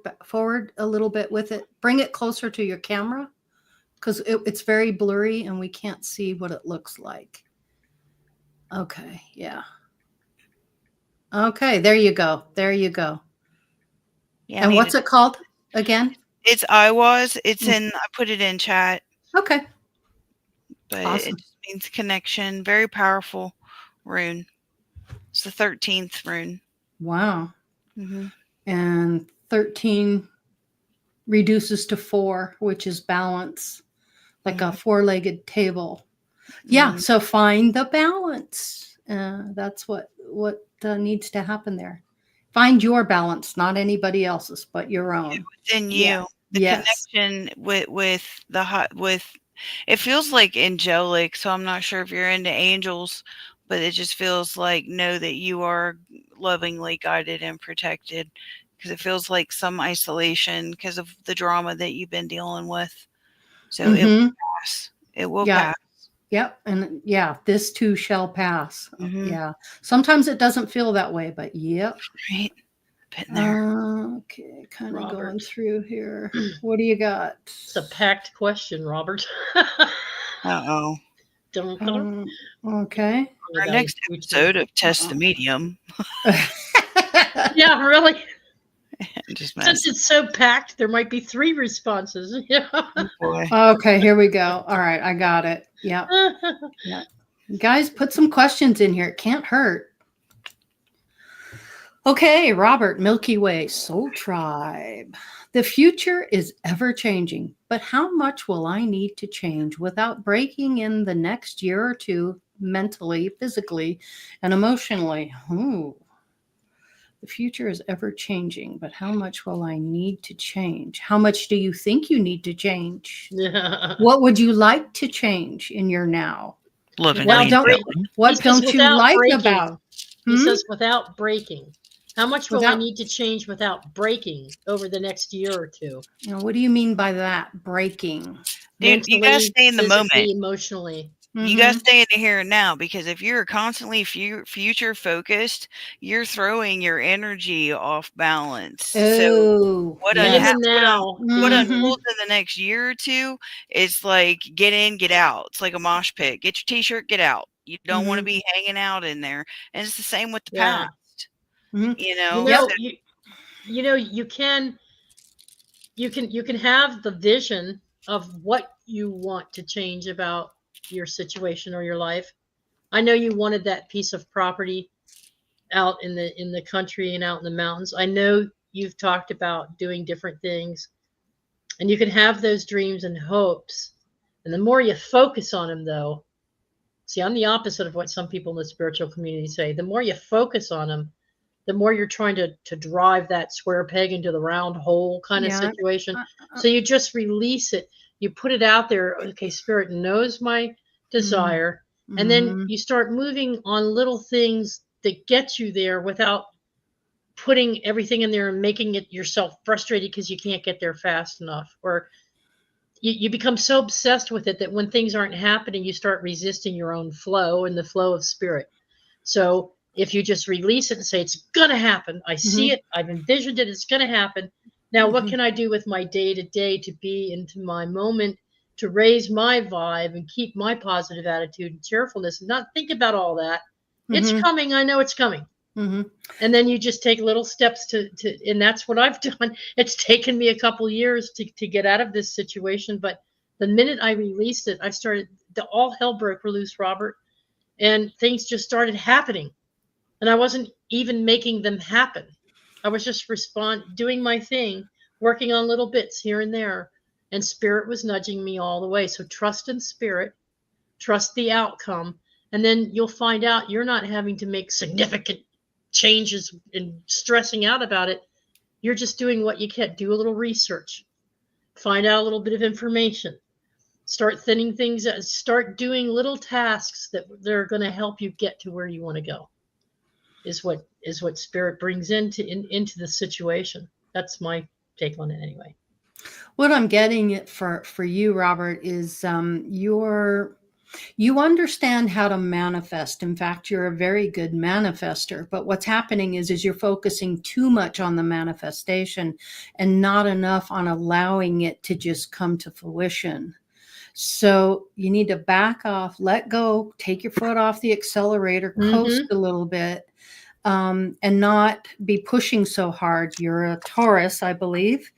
a little bit with it? Bring it closer to your camera, because it's very blurry and we can't see what it looks like. Okay, yeah. Okay, there you go. There you go. Yeah, and what's it called again? It's IWAS. It's in, I put it in chat. Okay. But awesome. It just means connection. Very powerful rune. It's the 13th rune. Wow. And 13 reduces to 4, which is balance, like a 4-legged table. Yeah. So find the balance. That's what needs to happen there. Find your balance, not anybody else's, but your own. Within you. The connection with it feels like angelic. So I'm not sure if you're into angels, but it just feels like know that you are lovingly guided and protected, because it feels like some isolation because of the drama that you've been dealing with. So it will pass. It will pass. Yep. And this too shall pass. Yeah. Sometimes it doesn't feel that way, but yep. Right. Been there. Okay. Kind of going through here. What do you got? It's a packed question, Robert. Uh-oh. Okay. Our next episode of Test the Medium. Yeah, really. Since it's so packed, there might be 3 responses. Oh, boy. Okay, here we go. All right, I got it. Yeah. Yeah. Guys, put some questions in here. It can't hurt. Okay, Robert, Milky Way, Soul Tribe. The future is ever changing, but how much will I need to change without breaking in the next year or 2 mentally, physically, and emotionally? Ooh. The future is ever changing, but how much will I need to change? How much do you think you need to change? What would you like to change in your now? What don't you like about? He says without breaking. How much will I need to change without breaking over the next year or 2? Now, what do you mean by that? Breaking? Dude, you gotta stay in the moment. Emotionally. You gotta stay in the here and now, because if you're constantly future focused, you're throwing your energy off balance. So what unfolds in the next year or 2 is like get in, get out. It's like a mosh pit. Get your t-shirt, get out. You don't want to be hanging out in there. And it's the same with the past. You can have the vision of what you want to change about your situation or your life. I know you wanted that piece of property out in the country and out in the mountains. I know you've talked about doing different things, and you can have those dreams and hopes. And the more you focus on them, though, see, I'm the opposite of what some people in the spiritual community say. The more you focus on them, the more you're trying to drive that square peg into the round hole kind of situation. So you just release it. You put it out there. Okay, Spirit knows my desire. And then you start moving on little things that get you there without putting everything in there and making it yourself frustrated because you can't get there fast enough. Or you become so obsessed with it that when things aren't happening, you start resisting your own flow and the flow of Spirit. So if you just release it and say, it's going to happen. I see it. I've envisioned it. It's going to happen. Now, what can I do with my day-to-day to be into my moment, to raise my vibe and keep my positive attitude and cheerfulness and not think about all that? It's coming. I know it's coming. And then you just take little steps to, and that's what I've done. It's taken me a couple years to get out of this situation. But the minute I released it, all hell broke loose, Robert, and things just started happening. And I wasn't even making them happen. I was just doing my thing, working on little bits here and there, and Spirit was nudging me all the way. So trust in Spirit. trust the outcome, and then you'll find out you're not having to make significant changes and stressing out about it. You're just doing what you can. Do a little research, find out a little bit of information, start thinning things, start doing little tasks that are going to help you get to where you want to go. Is what spirit brings into the situation. That's my take on it anyway. What I'm getting it for you, Robert, is you understand how to manifest. In fact, you're a very good manifester. But what's happening is you're focusing too much on the manifestation and not enough on allowing it to just come to fruition. So you need to back off, let go, take your foot off the accelerator, coast a little bit, and not be pushing so hard. You're a Taurus, I believe.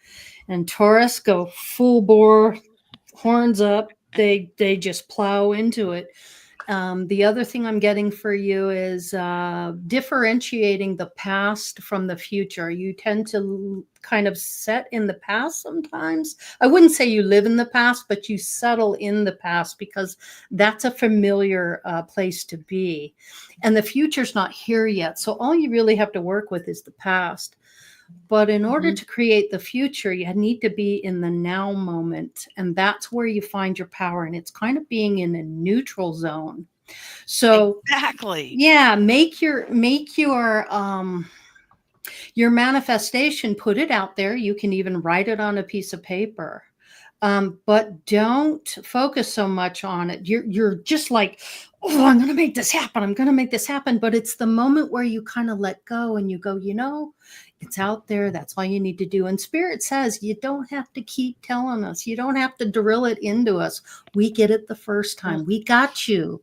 And Taurus go full bore, horns up. They just plow into it. The other thing I'm getting for you is differentiating the past from the future. You tend to kind of set in the past sometimes. I wouldn't say you live in the past, but you settle in the past because that's a familiar place to be. And the future's not here yet. So all you really have to work with is the past. But in order to create the future, you need to be in the now moment. And that's where you find your power. And it's kind of being in a neutral zone. So exactly. Yeah, make your manifestation, put it out there. You can even write it on a piece of paper. But don't focus so much on it. You're just like, oh, I'm going to make this happen. I'm going to make this happen. But it's the moment where you kind of let go and you go, it's out there. That's all you need to do. And Spirit says you don't have to keep telling us. You don't have to drill it into us. We get it the first time. We got you.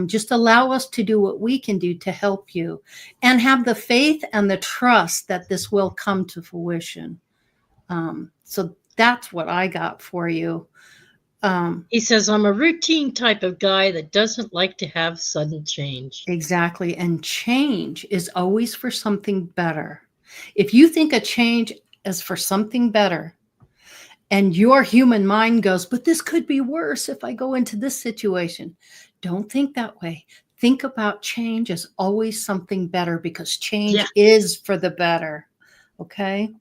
Just allow us to do what we can do to help you and have the faith and the trust that this will come to fruition. So that's what I got for you. He says, I'm a routine type of guy that doesn't like to have sudden change. Exactly. And change is always for something better. If you think a change is for something better and your human mind goes, but this could be worse if I go into this situation. Don't think that way. Think about change as always something better because change is for the better. Okay.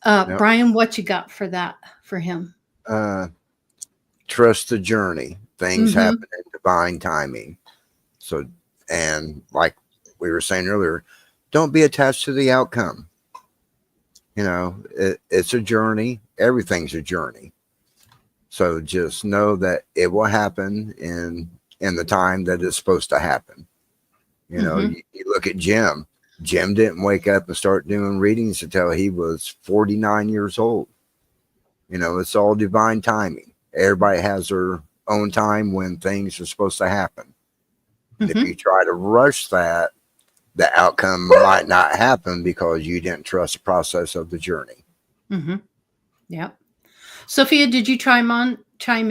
Brian, what you got for that, for him? Trust the journey. Things happen in divine timing. So, and like we were saying earlier, don't be attached to the outcome. It's a journey. Everything's a journey. So just know that it will happen in the time that it's supposed to happen. You look at Jim. Jim didn't wake up and start doing readings until he was 49 years old. It's all divine timing. Everybody has their own time when things are supposed to happen. And if you try to rush that, the outcome might not happen because you didn't trust the process of the journey. Yeah. Sophia, did you chime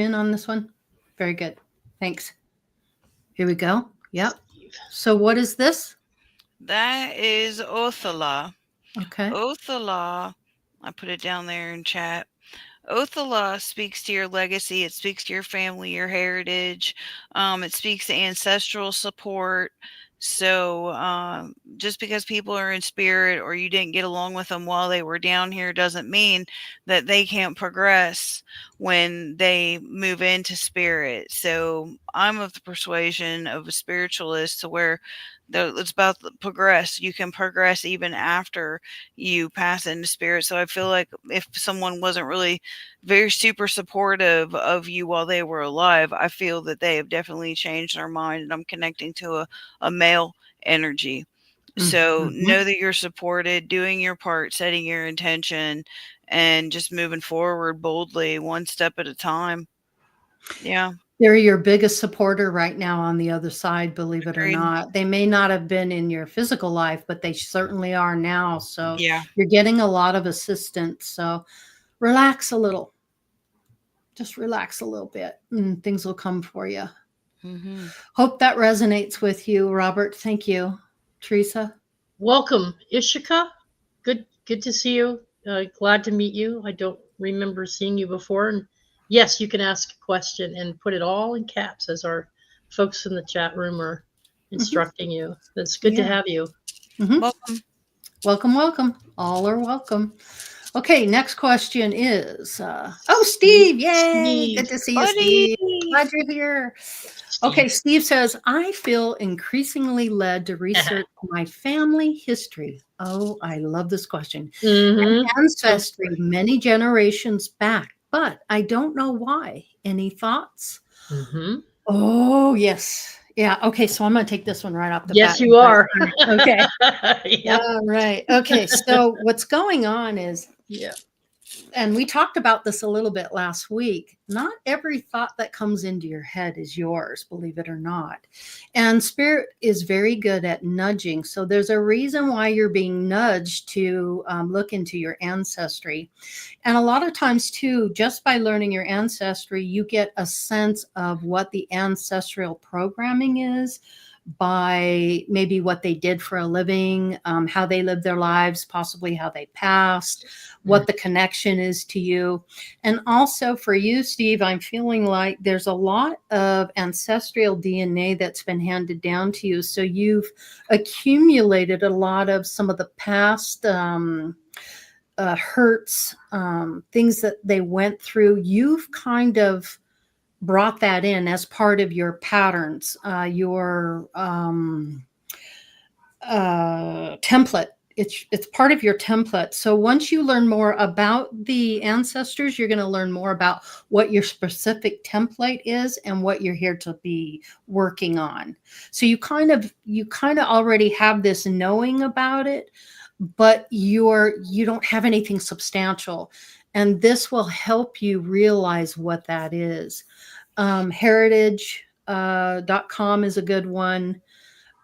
in on this one? Very good. Thanks. Here we go. Yep. So what is this? That is Othala. Okay. Othala, I put it down there in chat. Othala speaks to your legacy. It speaks to your family, your heritage. It speaks to ancestral support. So just because people are in spirit or you didn't get along with them while they were down here doesn't mean that they can't progress when they move into spirit. So I'm of the persuasion of a spiritualist to where it's about the progress. You can progress even after you pass into spirit. So I feel like if someone wasn't really very super supportive of you while they were alive, I feel that they have definitely changed their mind, and I'm connecting to a male energy. So know that you're supported, doing your part, setting your intention, and just moving forward boldly, one step at a time. Yeah. They're your biggest supporter right now on the other side, believe it or not. They may not have been in your physical life, but they certainly are now. So you're getting a lot of assistance. So relax a little. Just relax a little bit and things will come for you. Hope that resonates with you, Robert. Thank you. Theresa? Welcome, Ishika. Good to see you. Glad to meet you. I don't remember seeing you before, and Yes, you can ask a question and put it all in caps as our folks in the chat room are instructing you. It's good to have you. Welcome. Welcome, welcome. All are welcome. Okay, next question is, Steve, yay, Steve. good to see you, Buddy. Steve. Glad you're here. Okay, Steve says, I feel increasingly led to research my family history. Oh, I love this question. And ancestry many generations back, but I don't know why. Any thoughts? Oh, yes. Yeah. Okay. So I'm going to take this one right off the bat. Yes, you are. Okay. Yep. All right. Okay. So what's going on is, and we talked about this a little bit last week, not every thought that comes into your head is yours, believe it or not. And spirit is very good at nudging. So there's a reason why you're being nudged to look into your ancestry. And a lot of times too, just by learning your ancestry, you get a sense of what the ancestral programming is, by maybe what they did for a living, how they lived their lives, possibly how they passed, what the connection is to you. And also for you, Steve, I'm feeling like there's a lot of ancestral DNA that's been handed down to you. So you've accumulated a lot of some of the past hurts, things that they went through. You've kind of brought that in as part of your patterns, your template. It's part of your template. So once you learn more about the ancestors, you're going to learn more about what your specific template is and what you're here to be working on. So you kind of already have this knowing about it, but you don't have anything substantial. And this will help you realize what that is. Heritage.com is a good one.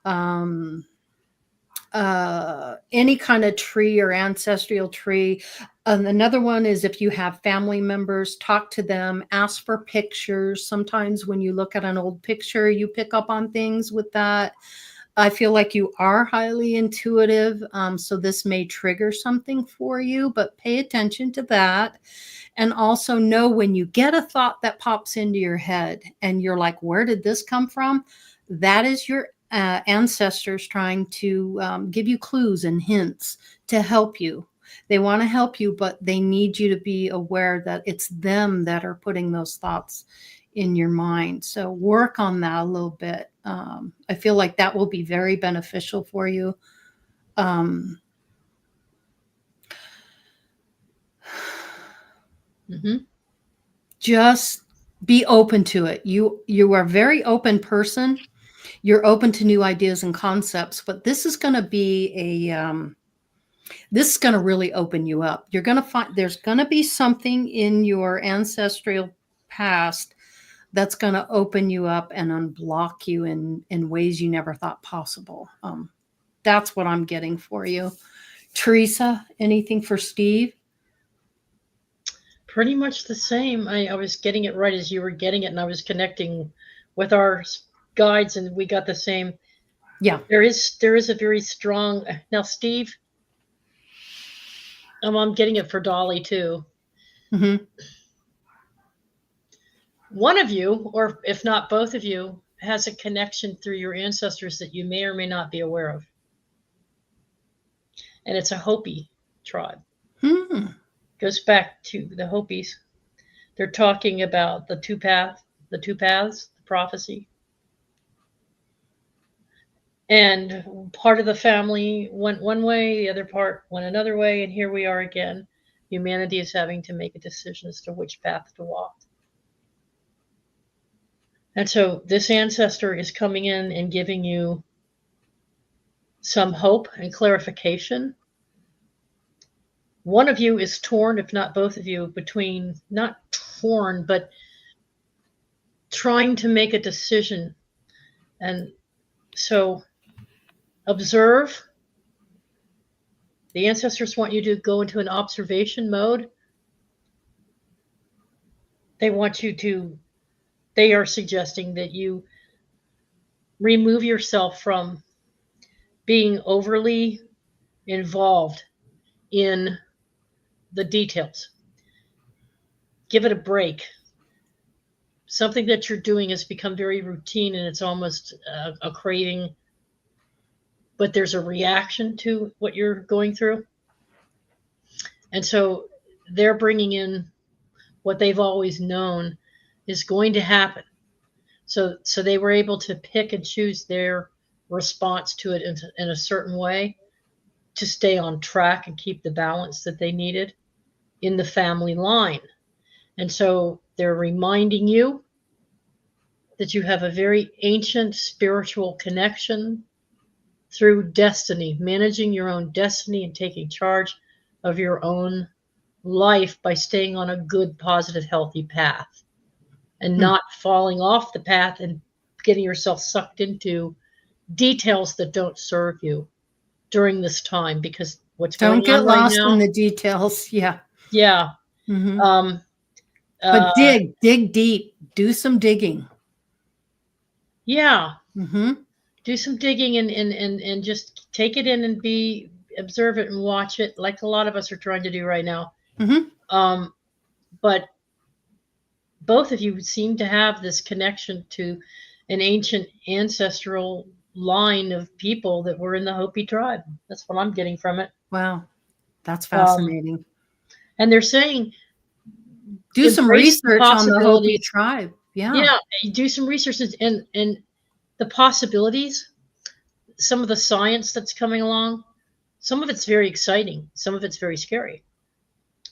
Any kind of tree or ancestral tree. Another one is if you have family members, talk to them, ask for pictures. Sometimes when you look at an old picture, you pick up on things with that. I feel like you are highly intuitive, so this may trigger something for you, but pay attention to that. And also know when you get a thought that pops into your head and you're like, where did this come from? That is your ancestors trying to give you clues and hints to help you. They want to help you, but they need you to be aware that it's them that are putting those thoughts in your mind. So work on that a little bit. I feel like that will be very beneficial for you. Just be open to it. You are a very open person. You're open to new ideas and concepts, but this is going to be this is going to really open you up. You're going to find there's going to be something in your ancestral past that's going to open you up and unblock you in ways you never thought possible. That's what I'm getting for you. Theresa, anything for Steve? Pretty much the same. I was getting it right as you were getting it, and I was connecting with our guides, and we got the same. Yeah. There is a very strong. Now, Steve, I'm getting it for Dolly too. One of you, or if not both of you, has a connection through your ancestors that you may or may not be aware of. And it's a Hopi tribe. Goes back to the Hopis. They're talking about the two paths, the prophecy. And part of the family went one way, the other part went another way, and here we are again. Humanity is having to make a decision as to which path to walk. And so this ancestor is coming in and giving you some hope and clarification. One of you is torn, if not both of you, between, not torn, but trying to make a decision. And so observe. The ancestors want you to go into an observation mode. They are suggesting that you remove yourself from being overly involved in the details. Give it a break. something that you're doing has become very routine and it's almost a craving, but there's a reaction to what you're going through. And so they're bringing in what they've always known is going to happen. So they were able to pick and choose their response to it in a certain way to stay on track and keep the balance that they needed in the family line. And so they're reminding you that you have a very ancient spiritual connection through destiny, managing your own destiny and taking charge of your own life by staying on a good, positive, healthy path and not falling off the path and getting yourself sucked into details that don't serve you during this time, because what's going on right now. Don't get lost in the details. Yeah. Yeah. But dig deep. Do some digging. Yeah. Do some digging and just take it in and observe it and watch it, like a lot of us are trying to do right now. But both of you seem to have this connection to an ancient ancestral line of people that were in the Hopi tribe. That's what I'm getting from it. Wow. That's fascinating. And they're saying, do some research on the Hopi tribe. Yeah. Yeah. Do some research and the possibilities, some of the science that's coming along. Some of it's very exciting. Some of it's very scary.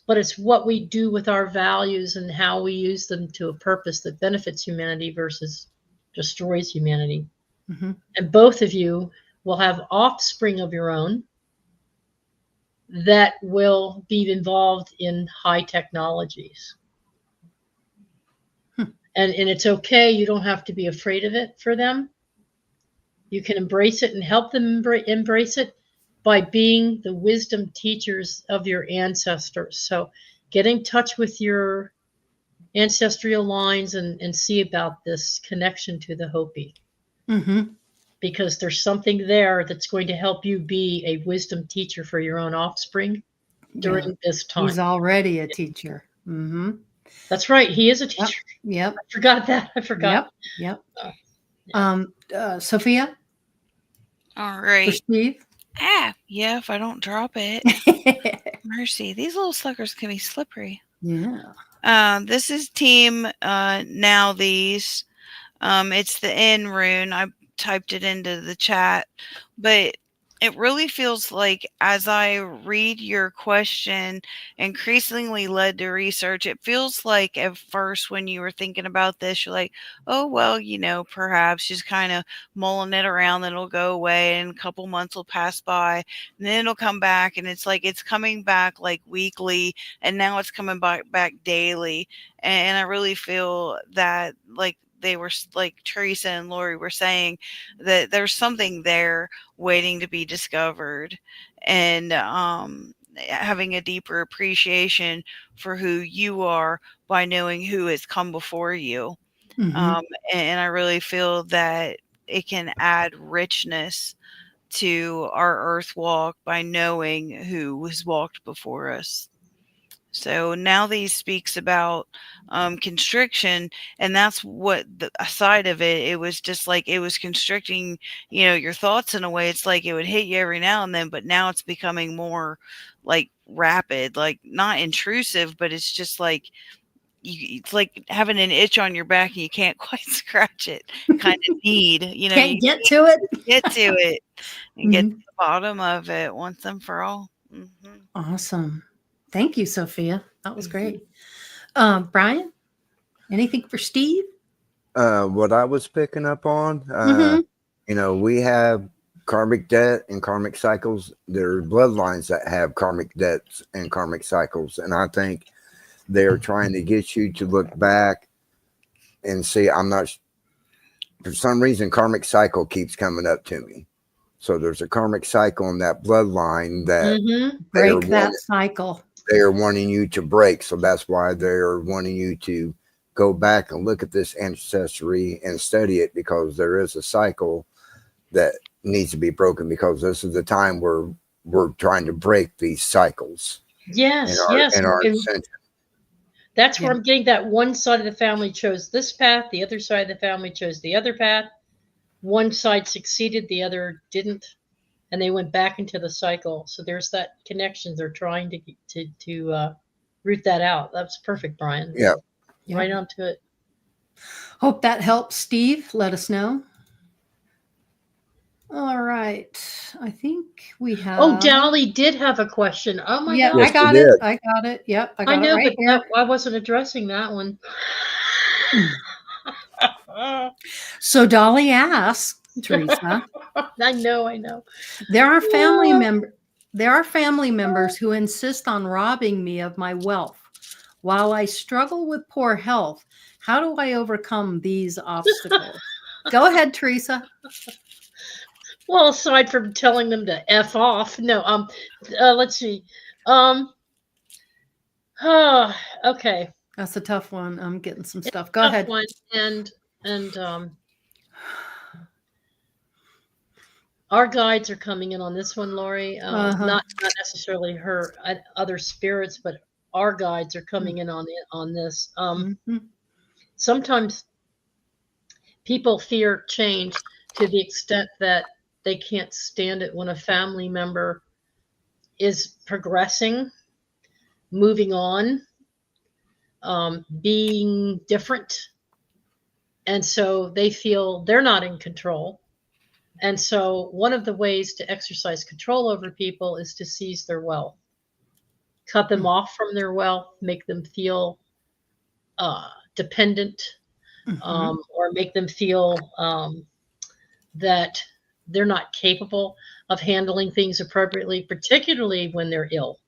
But it's what we do with our values and how we use them to a purpose that benefits humanity versus destroys humanity. And both of you will have offspring of your own that will be involved in high technologies. And it's okay. You don't have to be afraid of it for them. You can embrace it and help them embrace it by being the wisdom teachers of your ancestors. So get in touch with your ancestral lines and see about this connection to the Hopi. Because there's something there that's going to help you be a wisdom teacher for your own offspring during this time. He's already a teacher. That's right. He is a teacher. Yep. I forgot that. I forgot. Yep. Sophia? All right. For Steve? Yeah, if I don't drop it. Mercy. These little suckers can be slippery. Yeah. This is team now these. It's the N rune. I typed it into the chat, but it really feels like as I read your question, increasingly led to research, it feels like at first when you were thinking about this, you're like, oh, well, perhaps just kind of mulling it around, then it'll go away and a couple months will pass by and then it'll come back. And it's like, it's coming back like weekly and now it's coming back daily. And I really feel that like, they were like Theresa and Laurie were saying that there's something there waiting to be discovered and having a deeper appreciation for who you are by knowing who has come before you. And I really feel that it can add richness to our earth walk by knowing who has walked before us. So now these speaks about constriction, and that's what the side of it. It was just like it was constricting, your thoughts in a way. It's like it would hit you every now and then, but now it's becoming more like rapid, like not intrusive, but it's just like it's like having an itch on your back and you can't quite scratch it. Kind of need, Can't you get to it. Get to it and get to the bottom of it once and for all. Awesome. Thank you, Sophia. That was great. Brian, anything for Steve? What I was picking up on, we have karmic debt and karmic cycles. There are bloodlines that have karmic debts and karmic cycles. And I think they're trying to get you to look back and see, for some reason, karmic cycle keeps coming up to me. So there's a karmic cycle in that bloodline that break that cycle. They are wanting you to break. So that's why they're wanting you to go back and look at this ancestry and study it, because there is a cycle that needs to be broken, because this is the time where we're trying to break these cycles. Yes, in our ascension. That's where I'm getting that one side of the family chose this path, the other side of the family chose the other path. One side succeeded, the other didn't, and they went back into the cycle. So there's that connection. They're trying to root that out. That's perfect, Brian. Yeah. Right on to it. Hope that helps, Steve. Let us know. All right. I think we have. Oh, Dolly did have a question. Oh my God. I got it. I got it. Yep. I got know, it right here. I wasn't addressing that one. So Dolly asks, Theresa. I know. There are family members who insist on robbing me of my wealth. While I struggle with poor health, how do I overcome these obstacles? Go ahead, Theresa. Well, aside from telling them to F off, no. Let's see. Okay. That's a tough one. I'm getting some stuff. Go ahead. One. And our guides are coming in on this one, Laurie. Not necessarily her other spirits, but our guides are coming in on this. Sometimes people fear change to the extent that they can't stand it when a family member is progressing, moving on, being different. And so they feel they're not in control. And so one of the ways to exercise control over people is to seize their wealth, cut them off from their wealth, make them feel dependent, or make them feel that they're not capable of handling things appropriately, particularly when they're ill.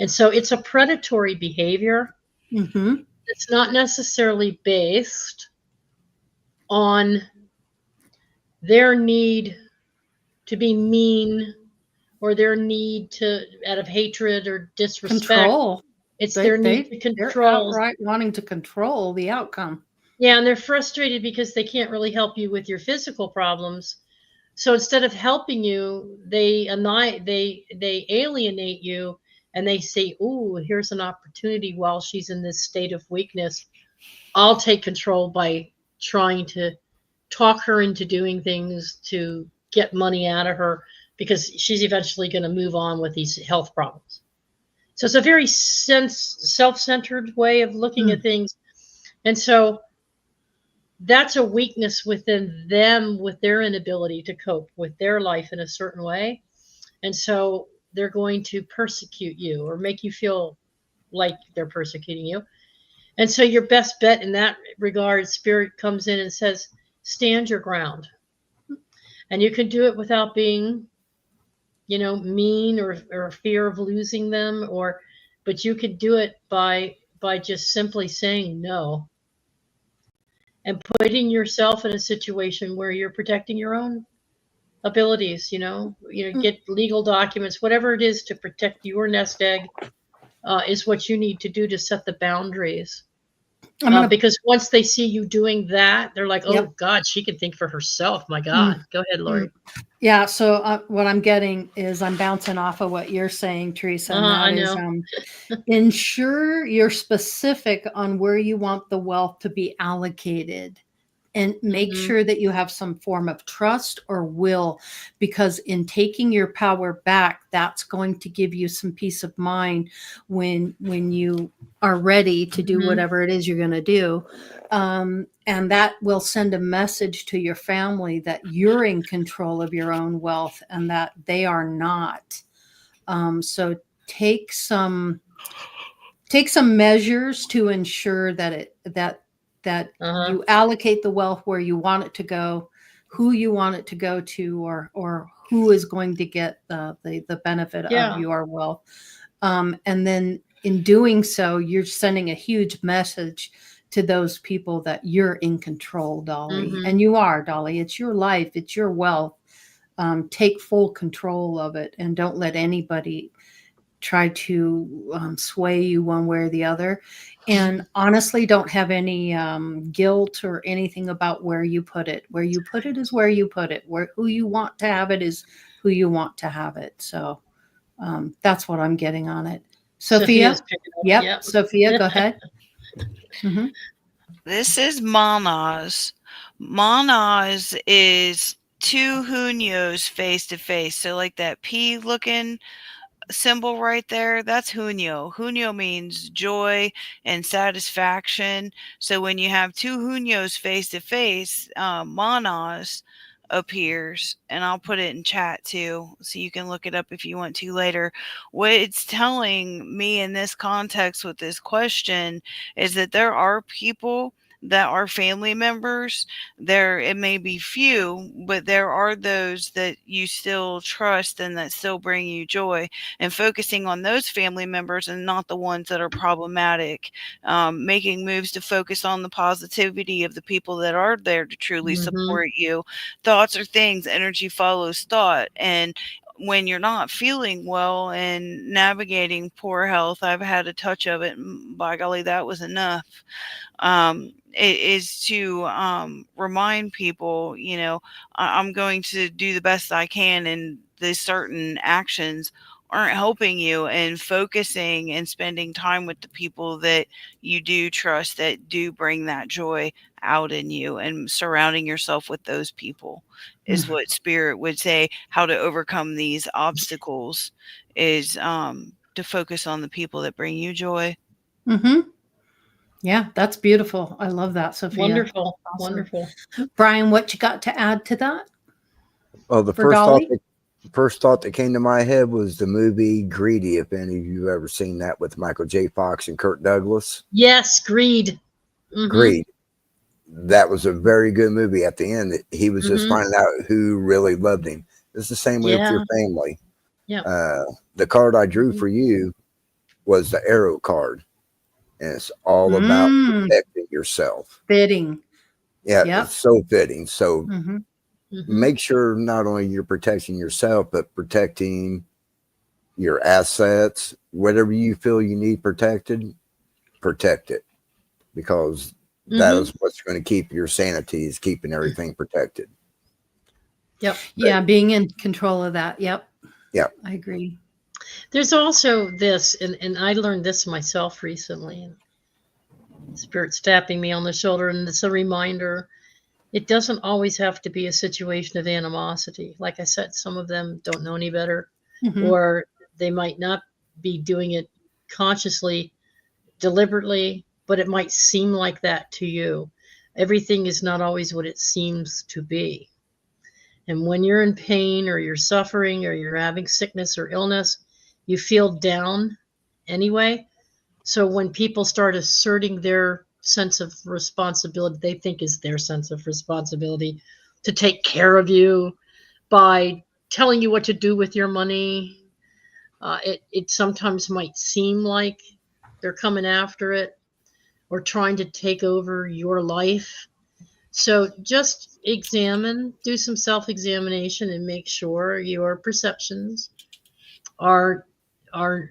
And so it's a predatory behavior. It's not necessarily based on their need to be mean or their need to, out of hatred or disrespect. Control. It's their need to control. They're outright wanting to control the outcome. Yeah, and they're frustrated because they can't really help you with your physical problems. So instead of helping you, they alienate you, and they say, "Ooh, here's an opportunity while she's in this state of weakness. I'll take control by trying to talk her into doing things to get money out of her because she's eventually going to move on with these health problems." So it's a very self-centered way of looking at things. And so that's a weakness within them, with their inability to cope with their life in a certain way. And so they're going to persecute you or make you feel like they're persecuting you. And so your best bet in that regard, Spirit comes in and says, stand your ground. And you can do it without being, mean or fear of losing them, but you could do it by just simply saying no and putting yourself in a situation where you're protecting your own abilities, get legal documents, whatever it is to protect your nest egg, is what you need to do to set the boundaries. Because once they see you doing that, they're like, oh, God, she can think for herself. My God. Go ahead, Laurie. Yeah. So what I'm getting is I'm bouncing off of what you're saying, Theresa. And that I know. is ensure you're specific on where you want the wealth to be allocated. And make sure that you have some form of trust or will, because in taking your power back, that's going to give you some peace of mind when you are ready to do whatever it is you're going to do. And that will send a message to your family that you're in control of your own wealth and that they are not. So take some measures to ensure that you allocate the wealth where you want it to go, who you want it to go to, or who is going to get the benefit of your wealth. And then in doing so, you're sending a huge message to those people that you're in control, Dolly. And you are, Dolly. It's your life. It's your wealth. Take full control of it and don't let anybody try to sway you one way or the other. And honestly, don't have any guilt or anything about where you put it. Where you put it is where you put it. Who you want to have it is who you want to have it. So that's what I'm getting on it. Sophia? Sophia's picking up. Yep. Sophia, go ahead. Mm-hmm. This is Manas. Manas is two Hunyos face to face. So like that P looking symbol right there, that's Hunyo. Hunyo means joy and satisfaction. So when you have two Hunyos face to face, Manas appears, and I'll put it in chat too, so you can look it up if you want to later. What it's telling me in this context with this question is that there are people that are family members. There, it may be few, but there are those that you still trust and that still bring you joy, and focusing on those family members and not the ones that are problematic. Making moves to focus on the positivity of the people that are there to truly support you. Thoughts are things, energy follows thought. And when you're not feeling well and navigating poor health, I've had a touch of it, and by golly, that was enough. It is to remind people, you know, I'm going to do the best I can, and these certain actions aren't helping you, and focusing and spending time with the people that you do trust, that do bring that joy out in you, and surrounding yourself with those people is what Spirit would say. How to overcome these obstacles is to focus on the people that bring you joy. Mm-hmm. Yeah, that's beautiful. I love that, Sophia. Wonderful. Awesome. Wonderful. Brian, what you got to add to that? Well, the first thought that came to my head was the movie Greedy, if any of you have ever seen that, with Michael J. Fox and Kirk Douglas. Yes, Greed. Greed. That was a very good movie. At the end, he was just finding out who really loved him. It's the same way with your family. Yeah. The card I drew for you was the arrow card. And it's all about protecting yourself. Fitting. Yeah, it's so fitting. So Mm-hmm. make sure not only you're protecting yourself, but protecting your assets. Whatever you feel you need protected, protect it. Because that is what's going to keep your sanity, is keeping everything protected. Yep. Yeah, being in control of that. Yep. Yep. I agree. There's also this, and I learned this myself recently. Spirit's tapping me on the shoulder, and it's a reminder. It doesn't always have to be a situation of animosity. Like I said, some of them don't know any better, or they might not be doing it consciously, deliberately, but it might seem like that to you. Everything is not always what it seems to be. And when you're in pain, or you're suffering, or you're having sickness or illness, you feel down anyway. So when people start asserting their sense of responsibility, they think is their sense of responsibility to take care of you by telling you what to do with your money, it sometimes might seem like they're coming after it or trying to take over your life. So just do some self-examination, and make sure your perceptions are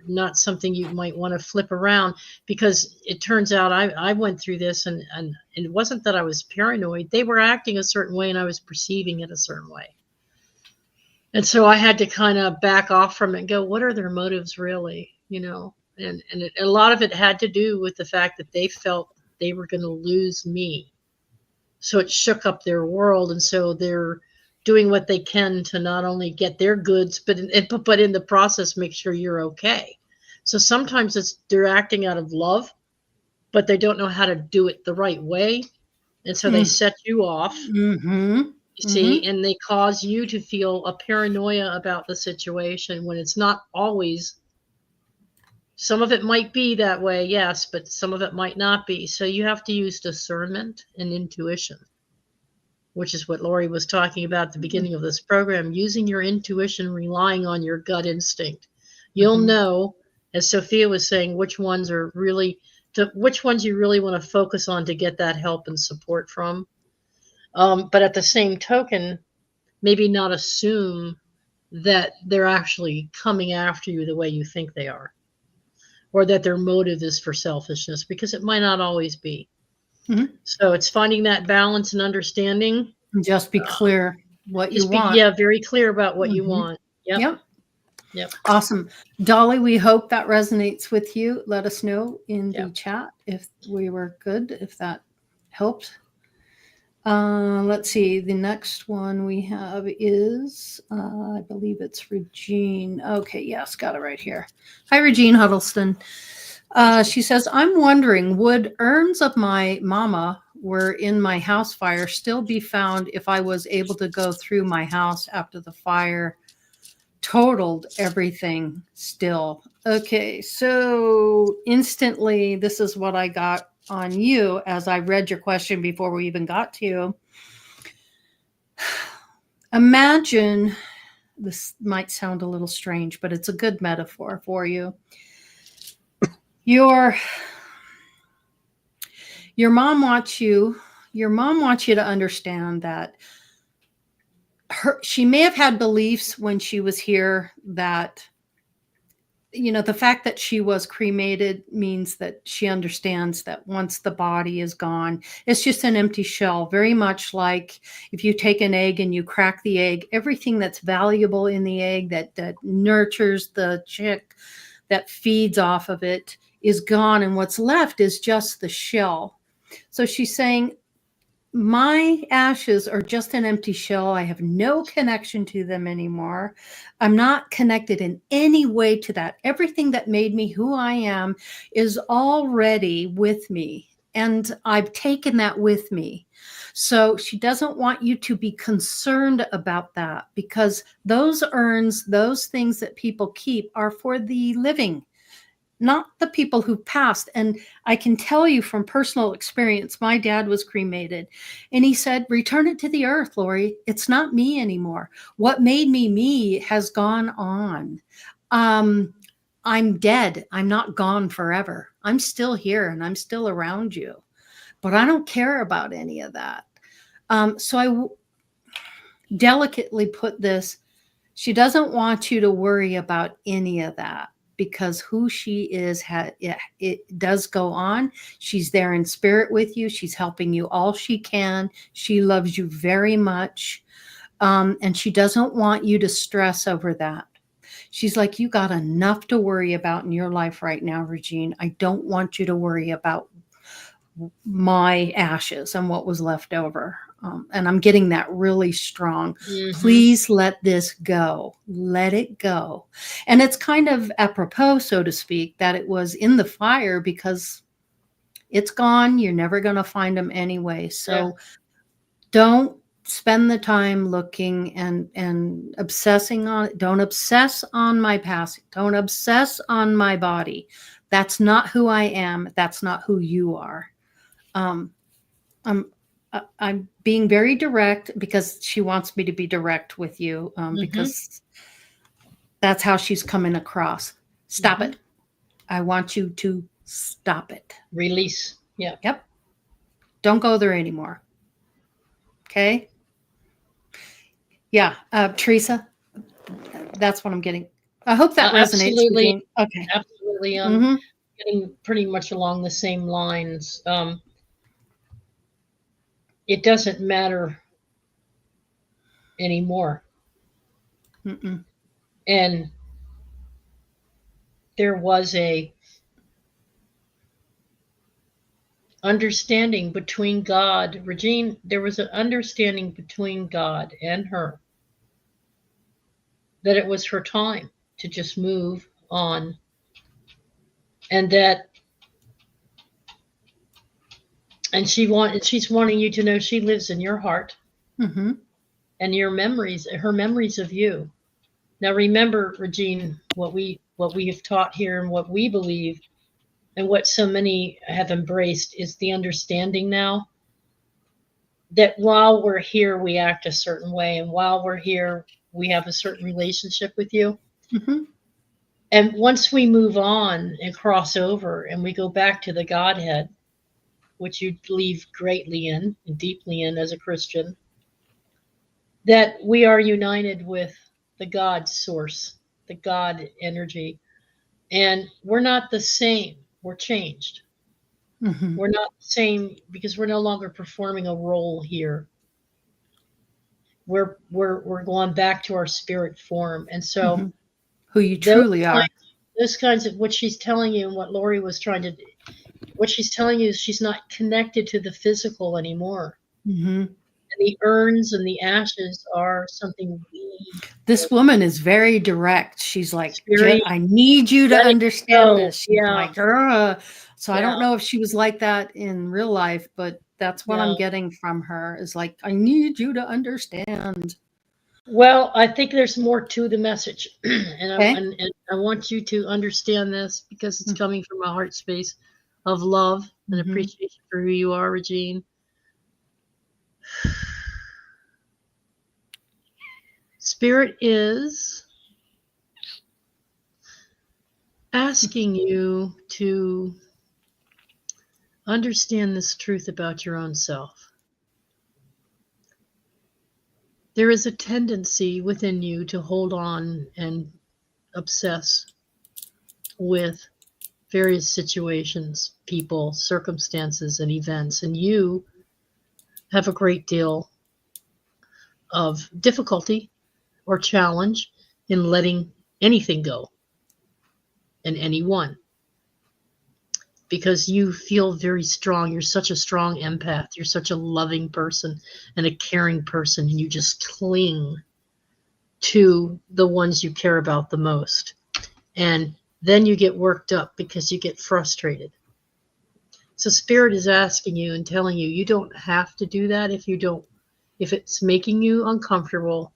not something you might want to flip around, because it turns out I went through this, and it wasn't that I was paranoid. They were acting a certain way and I was perceiving it a certain way. And so I had to kind of back off from it and go, what are their motives really? You know, and a lot of it had to do with the fact that they felt they were going to lose me. So it shook up their world. And so they're doing what they can to not only get their goods, but in the process, make sure you're okay. So sometimes they're acting out of love, but they don't know how to do it the right way. And so they set you off, you see, and they cause you to feel a paranoia about the situation when it's not always. Some of it might be that way, yes, but some of it might not be. So you have to use discernment and intuition, which is what Laurie was talking about at the beginning of this program, using your intuition, relying on your gut instinct. You'll know, as Sophia was saying, which ones you really want to focus on to get that help and support from. But at the same token, maybe not assume that they're actually coming after you the way you think they are, or that their motive is for selfishness, because it might not always be. So it's finding that balance and understanding. Just be clear what you want. Yeah, very clear about what you want. Yep. Yep. Awesome. Dolly, we hope that resonates with you. Let us know in the chat if we were good, if that helped. Let's see. The next one we have is, I believe it's Regine. Okay, yes, got it right here. Hi, Regine Huddleston. She says, I'm wondering, would urns of my mama were in my house fire still be found if I was able to go through my house after the fire totaled everything still? Okay, so instantly, this is what I got on you as I read your question before we even got to you. Imagine, this might sound a little strange, but it's a good metaphor for you. Your mom wants you to understand that she may have had beliefs when she was here that, the fact that she was cremated means that she understands that once the body is gone, it's just an empty shell. Very much like if you take an egg and you crack the egg, everything that's valuable in the egg that nurtures the chick, that feeds off of it, is gone. And what's left is just the shell. So she's saying, my ashes are just an empty shell. I have no connection to them anymore. I'm not connected in any way to that. Everything that made me who I am is already with me, and I've taken that with me. So she doesn't want you to be concerned about that, because those urns, those things that people keep, are for the living, not the people who passed. And I can tell you from personal experience, my dad was cremated and he said, return it to the earth, Laurie. It's not me anymore. What made me has gone on. I'm dead. I'm not gone forever. I'm still here and I'm still around you, but I don't care about any of that. So I delicately put this, she doesn't want you to worry about any of that, because who she is, it does go on. She's there in spirit with you. She's helping you all she can. She loves you very much. And she doesn't want you to stress over that. She's like, you got enough to worry about in your life right now, Regine. I don't want you to worry about my ashes and what was left over. And I'm getting that really strong. Mm-hmm. Please let this go. Let it go. And it's kind of apropos, so to speak, that it was in the fire, because it's gone. You're never going to find them anyway. So don't spend the time looking and obsessing on it. Don't obsess on my passing. Don't obsess on my body. That's not who I am. That's not who you are. I'm being very direct because she wants me to be direct with you, because that's how she's coming across. Stop it. I want you to stop it. Release. Yeah. Yep. Don't go there anymore. Okay. Yeah. Theresa, that's what I'm getting. I hope that resonates. Absolutely. Okay. Absolutely. Getting pretty much along the same lines. It doesn't matter anymore. Mm-mm. And there was a understanding between God, Regine, there was an understanding between God and her that it was her time to just move on, and she's wanting you to know she lives in your heart, and your memories, her memories of you. Now remember, Regine, what we have taught here and what we believe and what so many have embraced is the understanding now that while we're here, we act a certain way, and while we're here, we have a certain relationship with you. And once we move on and cross over and we go back to the Godhead, which you believe greatly in and deeply in as a Christian, that we are united with the God source, the God energy. And we're not the same. We're changed. We're not the same because we're no longer performing a role here. We're going back to our spirit form. And so who you truly are. Those kinds of what she's telling you and what Laurie was trying to do. What she's telling you is she's not connected to the physical anymore. Mm-hmm. And the urns and the ashes are something This woman is very direct. She's like, very, I need you to understand this. She's like, Ugh. So I don't know if she was like that in real life, but that's what I'm getting from her is like, I need you to understand. Well, I think there's more to the message. and I want you to understand this because it's coming from a heart space of love and appreciation for who you are, Regine. Spirit is asking you to understand this truth about your own self. There is a tendency within you to hold on and obsess with various situations, people, circumstances, and events, and you have a great deal of difficulty or challenge in letting anything go and anyone because you feel very strong. You're such a strong empath. You're such a loving person and a caring person, and you just cling to the ones you care about the most. And then you get worked up because you get frustrated. So Spirit is asking you and telling you, you don't have to do that if it's making you uncomfortable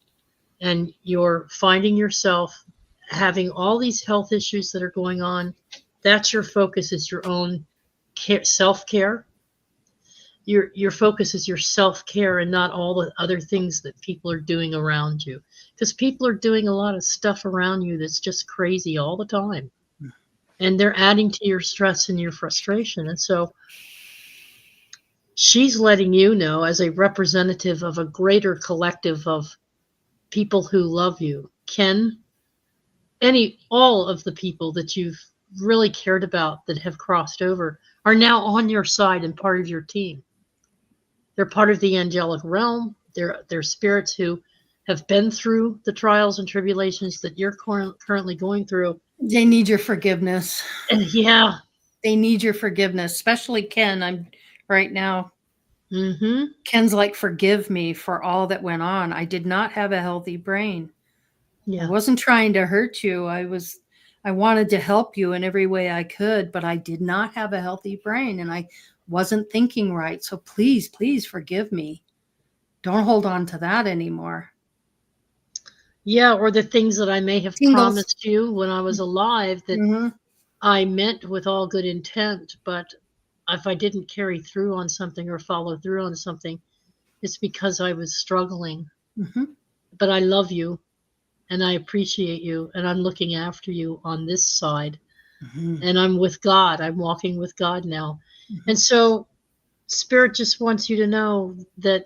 and you're finding yourself having all these health issues that are going on. That's your focus, is your own self-care. Your focus is your self-care and not all the other things that people are doing around you. Because people are doing a lot of stuff around you that's just crazy all the time. And they're adding to your stress and your frustration. And so she's letting you know, as a representative of a greater collective of people who love you, all of the people that you've really cared about that have crossed over are now on your side and part of your team. They're part of the angelic realm. They're spirits who have been through the trials and tribulations that you're currently going through. They need your forgiveness. Yeah. They need your forgiveness, especially Ken. I'm right now. Mm-hmm. Ken's like, forgive me for all that went on. I did not have a healthy brain. Yeah. I wasn't trying to hurt you. I wanted to help you in every way I could, but I did not have a healthy brain and I wasn't thinking right. So please, please forgive me. Don't hold on to that anymore. Yeah, or the things that I may have promised you when I was alive that I meant with all good intent, but if I didn't carry through on something or follow through on something, it's because I was struggling. But I love you and I appreciate you and I'm looking after you on this side. And I'm with God. I'm walking with God now. And so Spirit just wants you to know that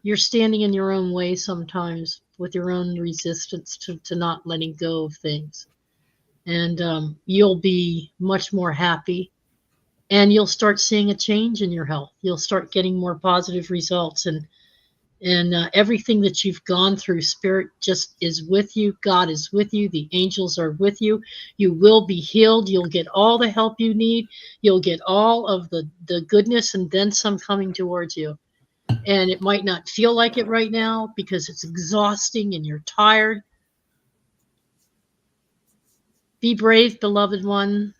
you're standing in your own way sometimes with your own resistance to not letting go of things. And you'll be much more happy and you'll start seeing a change in your health. You'll start getting more positive results and everything that you've gone through, Spirit just is with you. God is with you. The angels are with you. You will be healed. You'll get all the help you need. You'll get all of the goodness and then some coming towards you. And it might not feel like it right now because it's exhausting and you're tired. Be brave, beloved one.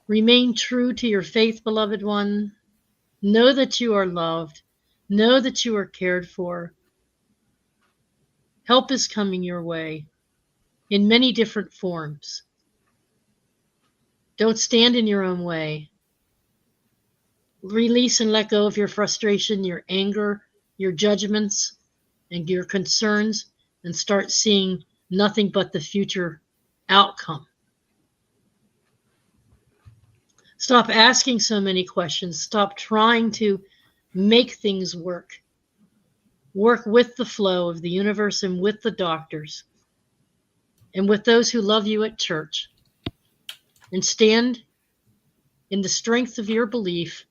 Remain true to your faith, beloved one. Know that you are loved. Know that you are cared for. Help is coming your way in many different forms. Don't stand in your own way. Release and let go of your frustration, your anger, your judgments, and your concerns, and start seeing nothing but the future outcome. Stop asking so many questions. Stop trying to make things work. Work with the flow of the universe and with the doctors and with those who love you at church. And stand in the strength of your belief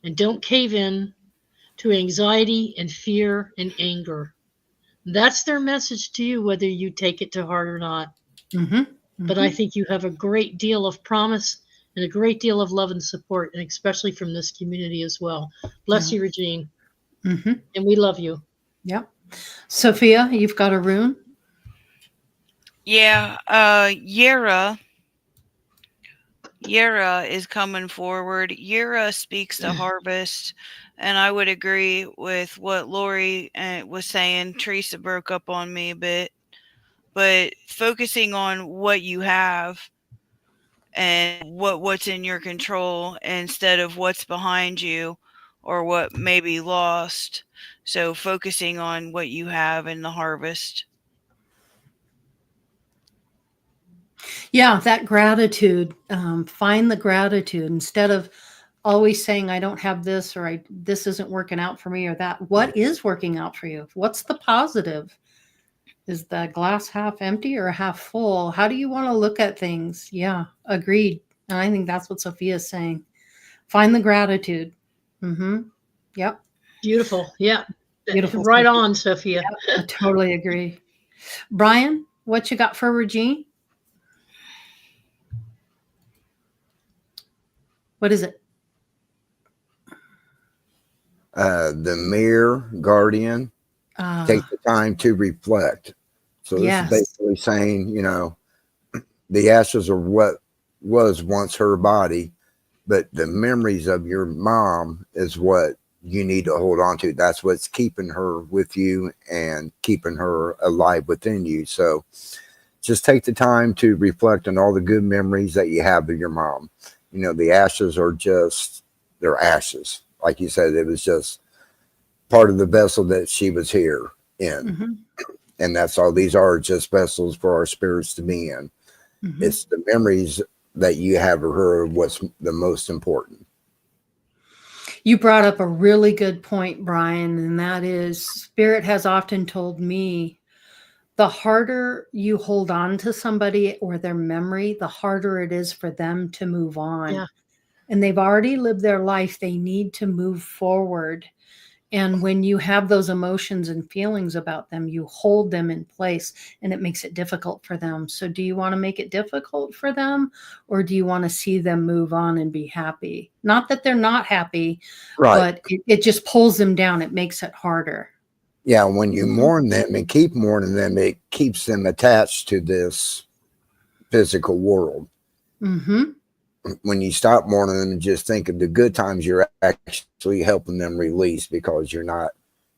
and don't cave in to anxiety and fear and anger. That's their message to you, whether you take it to heart or not. But I think you have a great deal of promise and a great deal of love and support, and especially from this community as well. Bless you, Regine. And we love you. Yep. Sophia, you've got a rune? Yeah. Yera is coming forward. Yera speaks to harvest. And I would agree with what Laurie was saying. Theresa broke up on me a bit. But focusing on what you have and what's in your control instead of what's behind you or what may be lost. So focusing on what you have in the harvest. Yeah, that gratitude. Find the gratitude instead of always saying, I don't have this, or this isn't working out for me, or that. What is working out for you? What's the positive? Is the glass half empty or half full? How do you want to look at things? Yeah, agreed. And I think that's what Sophia's saying. Find the gratitude. Yep. Beautiful. Yeah. Beautiful. Right on, Sophia. Yep, I totally agree. Brian, what you got for Regine? What is it? The mirror guardian. Take the time to reflect. So this is basically saying, you know, the ashes are what was once her body, but the memories of your mom is what you need to hold on to. That's what's keeping her with you and keeping her alive within you. So just take the time to reflect on all the good memories that you have of your mom. You know, the ashes are just, they're ashes. Like you said, it was just part of the vessel that she was here in. And that's all these are, just vessels for our spirits to be in. It's the memories that you have of her what's the most important. You brought up a really good point, Brian, and that is Spirit has often told me the harder you hold on to somebody or their memory, the harder it is for them to move on. Yeah. And they've already lived their life. They need to move forward. And when you have those emotions and feelings about them, you hold them in place and it makes it difficult for them. So do you want to make it difficult for them, or do you want to see them move on and be happy? Not that they're not happy, but it just pulls them down. It makes it harder. Yeah, when you mourn them and keep mourning them, it keeps them attached to this physical world. When you stop mourning them and just think of the good times, you're actually helping them release, because you're not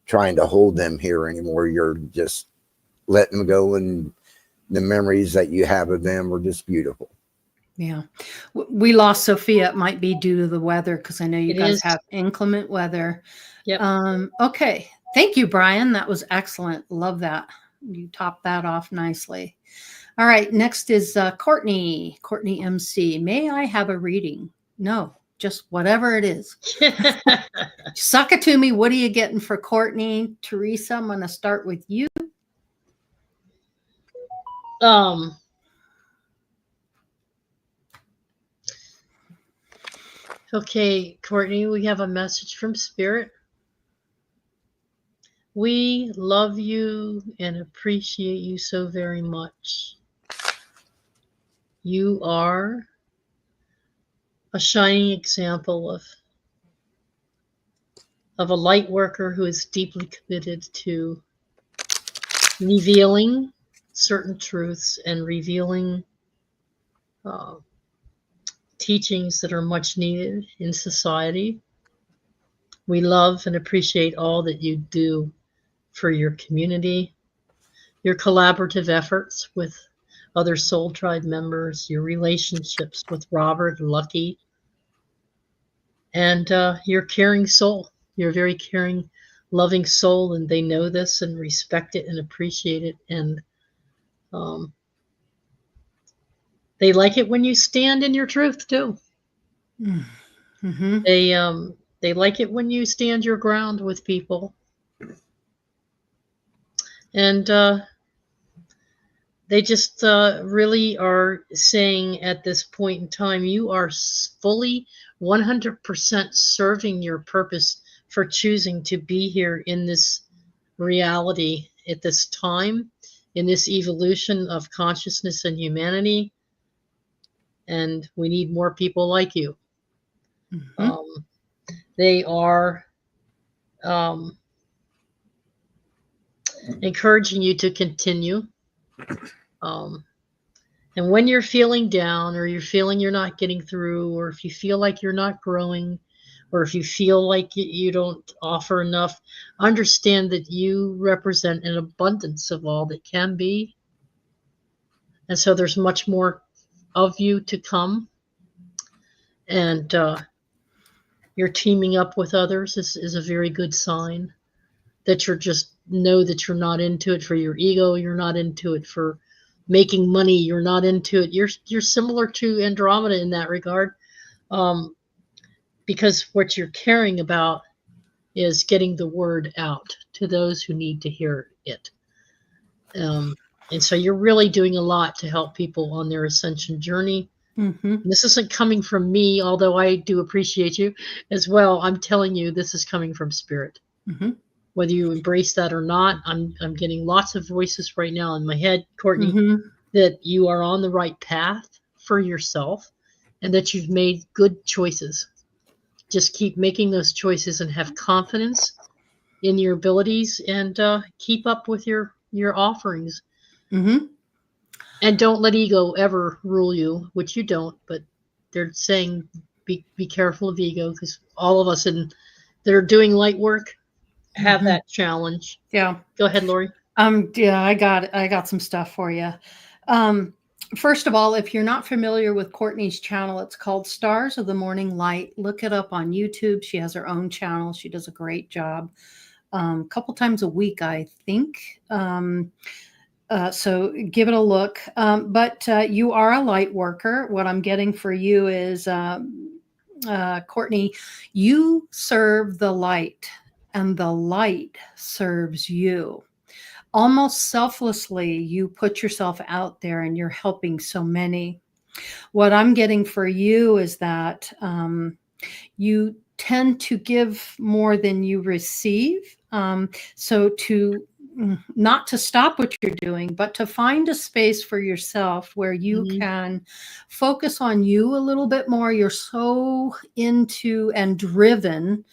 trying to hold them here anymore. You're just letting them go, and the memories that you have of them are just beautiful. Yeah. We lost Sophia. It might be due to the weather, because I know you guys is. have inclement weather. Yep. Okay. Thank you, Brian. That was excellent. Love that. You topped that off nicely. All right. Next is Courtney. Courtney MC. May I have a reading? No, just whatever it is. Suck it to me. What are you getting for Courtney? Theresa, I'm going to start with you. Okay, Courtney, we have a message from Spirit. We love you and appreciate you so very much. You are a shining example of a light worker who is deeply committed to revealing certain truths and revealing teachings that are much needed in society. We love and appreciate all that you do for your community, your collaborative efforts with other Soul Tribe members, your relationships with Robert, Lucky, and your caring soul. You're a very caring, loving soul, and they know this and respect it and appreciate it. And they like it when you stand in your truth too. They like it when you stand your ground with people. And they just really are saying at this point in time, you are fully 100% serving your purpose for choosing to be here in this reality at this time in this evolution of consciousness and humanity. And we need more people like you. They are encouraging you to continue. And when you're feeling down, or you're feeling you're not getting through, or if you feel like you're not growing, or if you feel like you don't offer enough, understand that you represent an abundance of all that can be. And so there's much more of you to come. And you're teaming up with others is a very good sign that you're just know that you're not into it for your ego. You're not into it for making money. You're not into it. You're similar to Andromeda in that regard, because what you're caring about is getting the word out to those who need to hear it. And so you're really doing a lot to help people on their ascension journey. This isn't coming from me, although I do appreciate you as well. I'm telling you, this is coming from spirit. Whether you embrace that or not, I'm getting lots of voices right now in my head, Courtney, that you are on the right path for yourself and that you've made good choices. Just keep making those choices and have confidence in your abilities, and keep up with your offerings. And don't let ego ever rule you, which you don't, but they're saying be careful of ego, because all of us that are doing light work have that challenge. Yeah. Go ahead, Laurie. Yeah, I got some stuff for you. First of all, if you're not familiar with Courtney's channel, it's called Stars of the Morning Light. Look it up on YouTube. She has her own channel. She does a great job. A couple times a week, I think. So give it a look. But you are a light worker. What I'm getting for you is, Courtney, you serve the light, and the light serves you. Almost selflessly, you put yourself out there and you're helping so many. What I'm getting for you is that you tend to give more than you receive. So to not to stop what you're doing, but to find a space for yourself where you can focus on you a little bit more. You're so into and driven,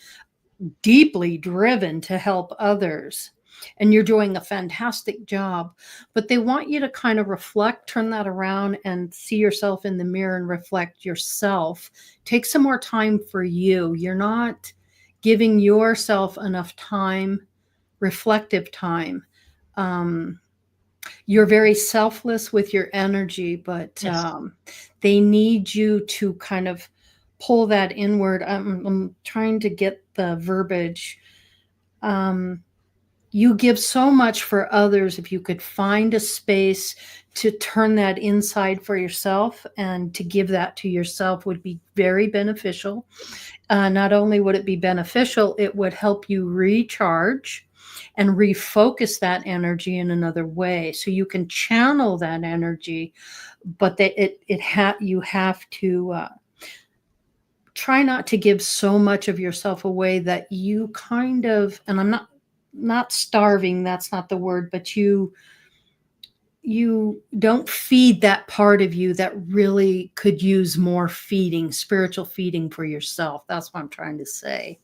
deeply driven to help others. And you're doing a fantastic job, but they want you to kind of reflect, turn that around and see yourself in the mirror and reflect yourself. Take some more time for you. You're not giving yourself enough time, reflective time. You're very selfless with your energy, but they need you to kind of pull that inward. I'm trying to get the verbiage. You give so much for others. If you could find a space to turn that inside for yourself and to give that to yourself would be very beneficial. Not only would it be beneficial, it would help you recharge and refocus that energy in another way. So you can channel that energy, but you have to try not to give so much of yourself away that you kind of, and I'm not starving, that's not the word, but you don't feed that part of you that really could use more feeding, spiritual feeding for yourself. That's what I'm trying to say.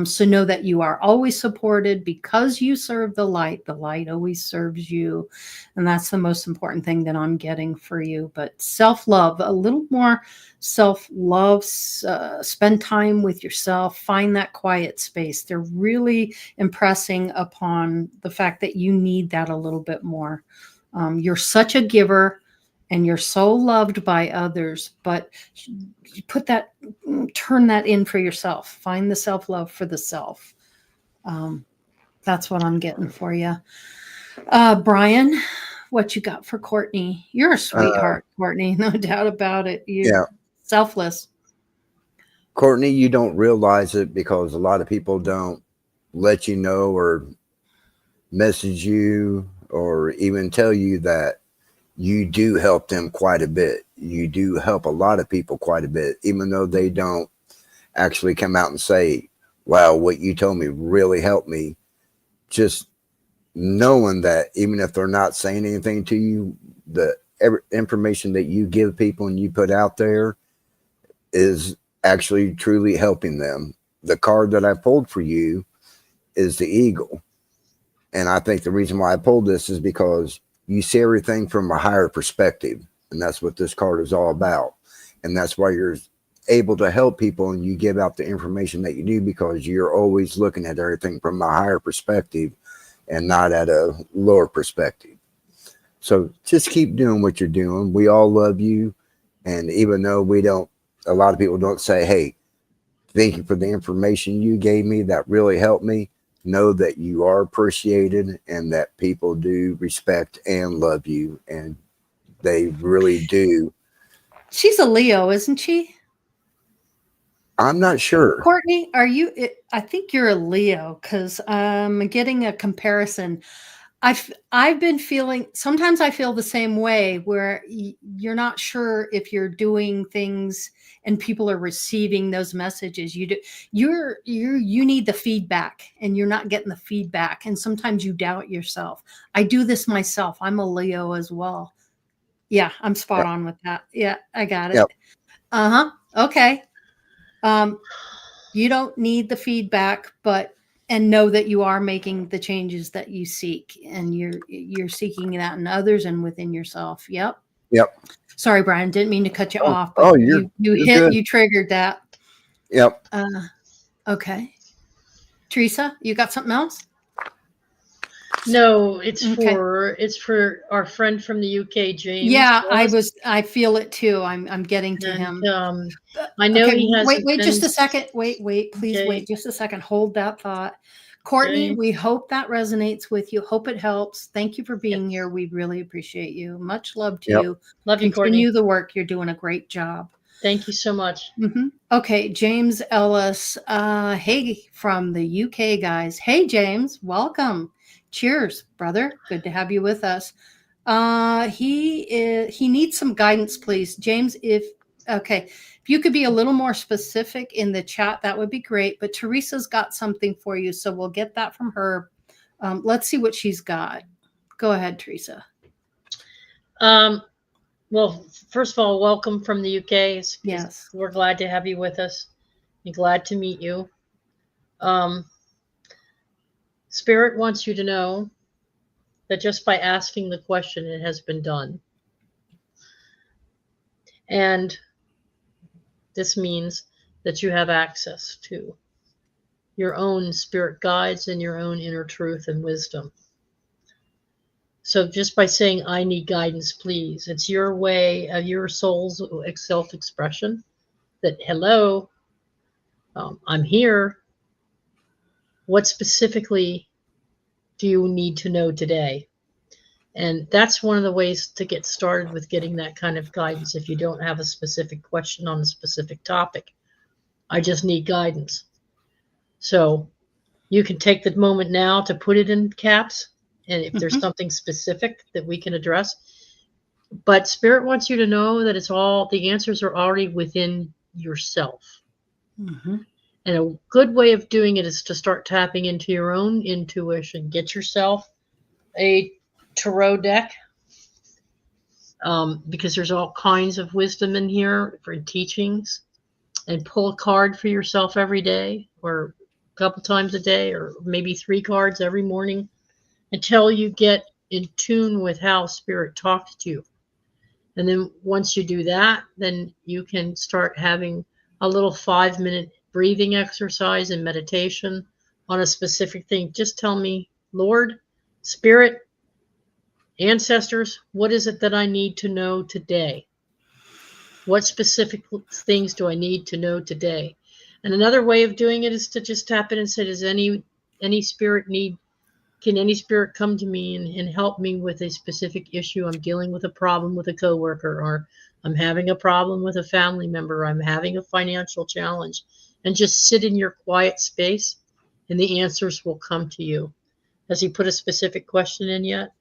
So know that you are always supported because you serve the light. The light always serves you. And that's the most important thing that I'm getting for you. But self-love, a little more self-love, spend time with yourself, find that quiet space. They're really impressing upon the fact that you need that a little bit more. You're such a giver and you're so loved by others, but turn that in for yourself. Find the self-love for the self. That's what I'm getting for you. Brian, what you got for Courtney? You're a sweetheart, Courtney, no doubt about it. You're selfless. Courtney, you don't realize it because a lot of people don't let you know or message you or even tell you that you do help them quite a bit. You do help a lot of people quite a bit, even though they don't actually come out and say, wow, what you told me really helped me. Just knowing that even if they're not saying anything to you, the information that you give people and you put out there is actually truly helping them. The card that I pulled for you is the eagle. And I think the reason why I pulled this is because you see everything from a higher perspective. And that's what this card is all about. And that's why you're able to help people and you give out the information that you do, because you're always looking at everything from a higher perspective and not at a lower perspective. So just keep doing what you're doing. We all love you. And even though a lot of people don't say, hey, thank you for the information you gave me, that really helped me. Know that you are appreciated and that people do respect and love you, and they really do. She's a Leo, isn't she? I'm not sure. Courtney, are you? I think you're a Leo, because I'm getting a comparison. I've been feeling, sometimes I feel the same way, where you're not sure if you're doing things and people are receiving those messages. You need the feedback, and you're not getting the feedback, and sometimes you doubt yourself. I do this myself. I'm a Leo as well. Yeah, I'm spot on with that. Yeah, I got it. Yep. Okay. You don't need the feedback, and know that you are making the changes that you seek, and you're seeking that in others and within yourself. Yep. Sorry, Brian, didn't mean to cut you off. But you triggered that. Yep. Okay. Teresa, you got something else? No, it's for our friend from the UK, James. Yeah, I feel it too. I'm getting to him. I know he has. Wait just a second. Wait, please wait just a second. Hold that thought. Courtney, we hope that resonates with you. Hope it helps. Thank you for being here. We really appreciate you. Much love to you. Love you, Courtney. Continue the work. You're doing a great job. Thank you so much. Okay, James Ellis. Hey, from the UK, guys. Hey, James, welcome. Cheers, brother. Good to have you with us. He needs some guidance, please. James, if you could be a little more specific in the chat, that would be great. But Teresa's got something for you, so we'll get that from her. Let's see what she's got. Go ahead, Theresa. Well, first of all, welcome from the UK. Yes. We're glad to have you with us. We're glad to meet you. Spirit wants you to know that just by asking the question, it has been done. And this means that you have access to your own spirit guides and your own inner truth and wisdom. So just by saying, I need guidance, please, it's your way of your soul's self-expression that, hello, I'm here. What specifically do you need to know today? And that's one of the ways to get started with getting that kind of guidance. If you don't have a specific question on a specific topic, I just need guidance. So you can take the moment now to put it in caps. And if there's something specific that we can address, but Spirit wants you to know that the answers are already within yourself. And a good way of doing it is to start tapping into your own intuition. Get yourself a tarot deck, because there's all kinds of wisdom in here for teachings, and pull a card for yourself every day, or a couple times a day, or maybe 3 cards every morning, until you get in tune with how Spirit talks to you. And then once you do that, then you can start having a little 5-minute breathing exercise and meditation on a specific thing. Just tell me, Lord, Spirit, ancestors, what is it that I need to know today? What specific things do I need to know today? And another way of doing it is to just tap in and say, does any spirit can any spirit come to me and help me with a specific issue? I'm dealing with a problem with a coworker, or I'm having a problem with a family member, or I'm having a financial challenge. And just sit in your quiet space, and the answers will come to you. Has he put a specific question in yet?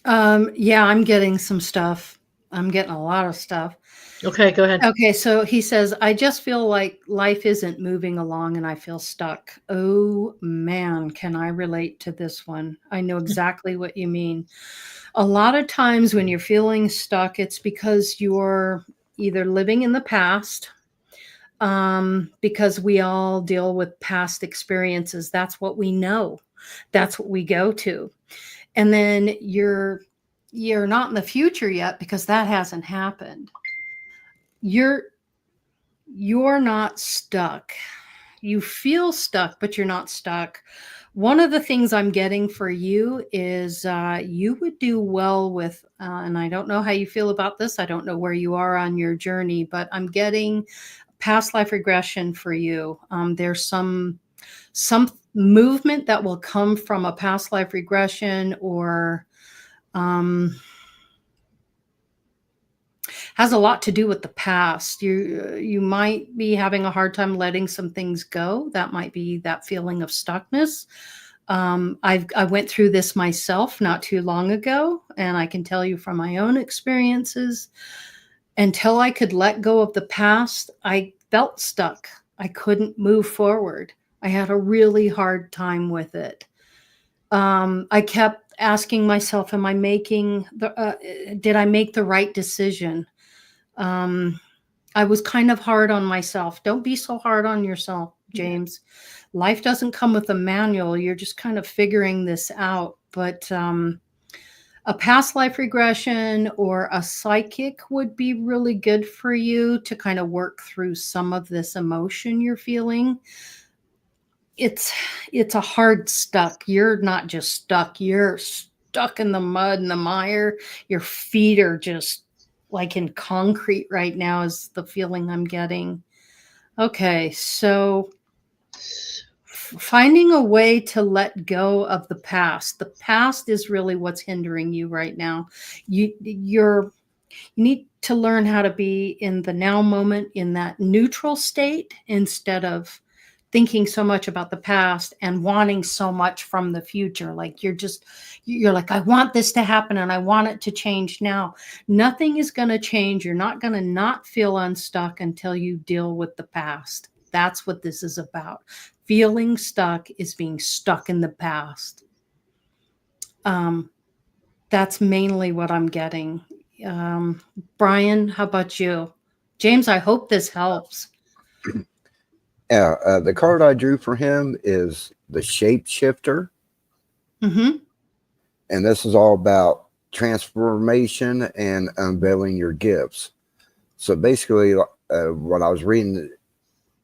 Yeah, I'm getting some stuff. I'm getting a lot of stuff. Okay, go ahead. Okay, so he says, I just feel like life isn't moving along and I feel stuck. Oh man, can I relate to this one? I know exactly what you mean. A lot of times when you're feeling stuck, it's because you're either living in the past, because we all deal with past experiences. That's what we know. That's what we go to. And then you're not in the future yet because that hasn't happened. You're not stuck. You feel stuck, but you're not stuck. One of the things I'm getting for you is you would do well with, and I don't know how you feel about this. I don't know where you are on your journey, but I'm getting past life regression for you. There's some movement that will come from a past life regression, or has a lot to do with the past. You might be having a hard time letting some things go. That might be that feeling of stuckness. I went through this myself not too long ago, and I can tell you from my own experiences, until I could let go of the past, I felt stuck. I couldn't move forward. I had a really hard time with it. I kept asking myself, did I make the right decision? I was kind of hard on myself. Don't be so hard on yourself, James. Yeah. Life doesn't come with a manual. You're just kind of figuring this out. But a past life regression or a psychic would be really good for you to kind of work through some of this emotion you're feeling. It's a hard stuck. You're not just stuck. You're stuck in the mud and the mire. Your feet are just like in concrete right now is the feeling I'm getting. Okay, so finding a way to let go of the past. The past is really what's hindering you right now. You need to learn how to be in the now moment, in that neutral state, instead of thinking so much about the past and wanting so much from the future. Like you're like, I want this to happen and I want it to change now. Nothing is going to change. You're not going to not feel unstuck until you deal with the past. That's what this is about. Feeling stuck is being stuck in the past. That's mainly what I'm getting. Brian, how about you? James, I hope this helps. Yeah, the card I drew for him is the Shapeshifter. Mm-hmm. And this is all about transformation and unveiling your gifts. So basically, what I was reading...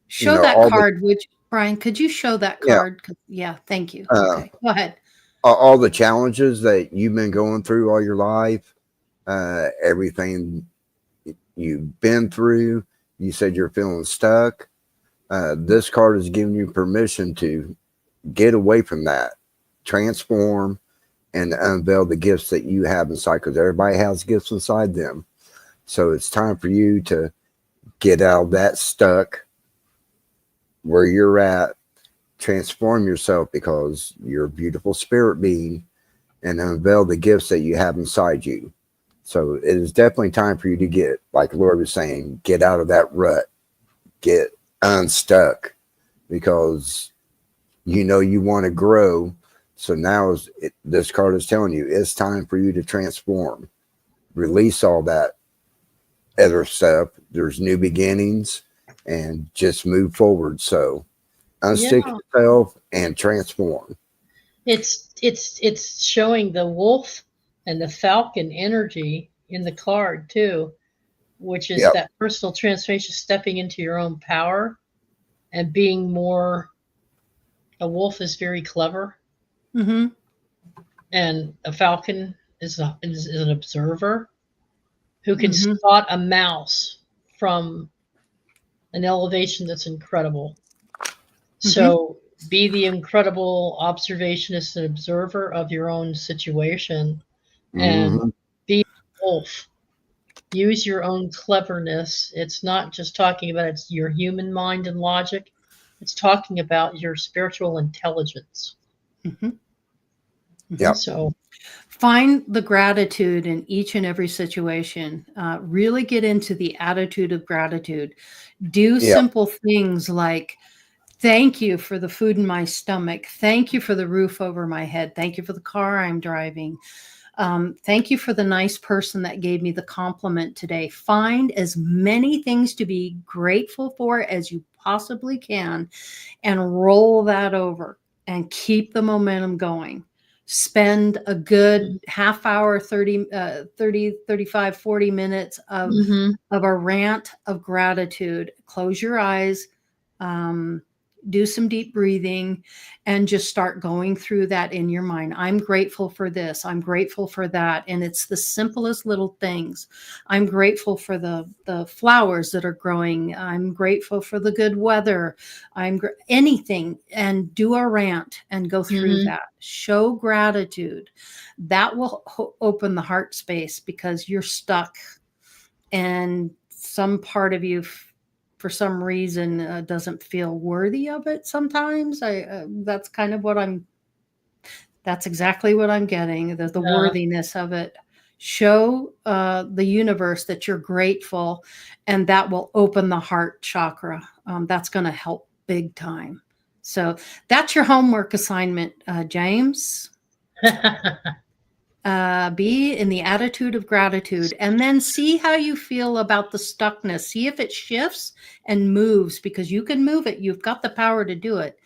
Show that card, Brian, could you show that card? Yeah, thank you. Okay, go ahead. All the challenges that you've been going through all your life, everything you've been through, you said you're feeling stuck. This card is giving you permission to get away from that, transform, and unveil the gifts that you have inside, because everybody has gifts inside them. So it's time for you to get out of that stuck where you're at, transform yourself because you're a beautiful spirit being, and unveil the gifts that you have inside you. So it is definitely time for you to get, like Laurie was saying, get out of that rut, get unstuck, because you know you want to grow. So now this card is telling you it's time for you to transform, release all that other stuff. There's new beginnings, and just move forward. So unstick yourself and transform. It's showing the wolf and the falcon energy in the card too, which is that personal transformation, stepping into your own power and being more. A wolf is very clever, and a falcon is an observer who can spot a mouse from an elevation that's incredible. So be the incredible observationist and observer of your own situation, and be a wolf. Use your own cleverness. It's not just talking about it's your human mind and logic. It's talking about your spiritual intelligence. Yeah. So find the gratitude in each and every situation. Really get into the attitude of gratitude. Do Yeah. simple things like, thank you for the food in my stomach. Thank you for the roof over my head. Thank you for the car I'm driving. Thank you for the nice person that gave me the compliment today. Find as many things to be grateful for as you possibly can and roll that over and keep the momentum going. Spend a good half hour, 35, 40 minutes of a rant of gratitude. Close your eyes, do some deep breathing, and just start going through that in your mind. I'm grateful for this. I'm grateful for that. And it's the simplest little things. I'm grateful for the flowers that are growing. I'm grateful for the good weather. Anything, and do a rant and go through that. Show gratitude. That will open the heart space, because you're stuck and some part of you for some reason doesn't feel worthy of it sometimes. That's kind of that's exactly what I'm getting, the worthiness of it. Show the universe that you're grateful, and that will open the heart chakra. That's going to help big time. So that's your homework assignment, James. Be in the attitude of gratitude, and then see how you feel about the stuckness. See if it shifts and moves, because you can move it. You've got the power to do it.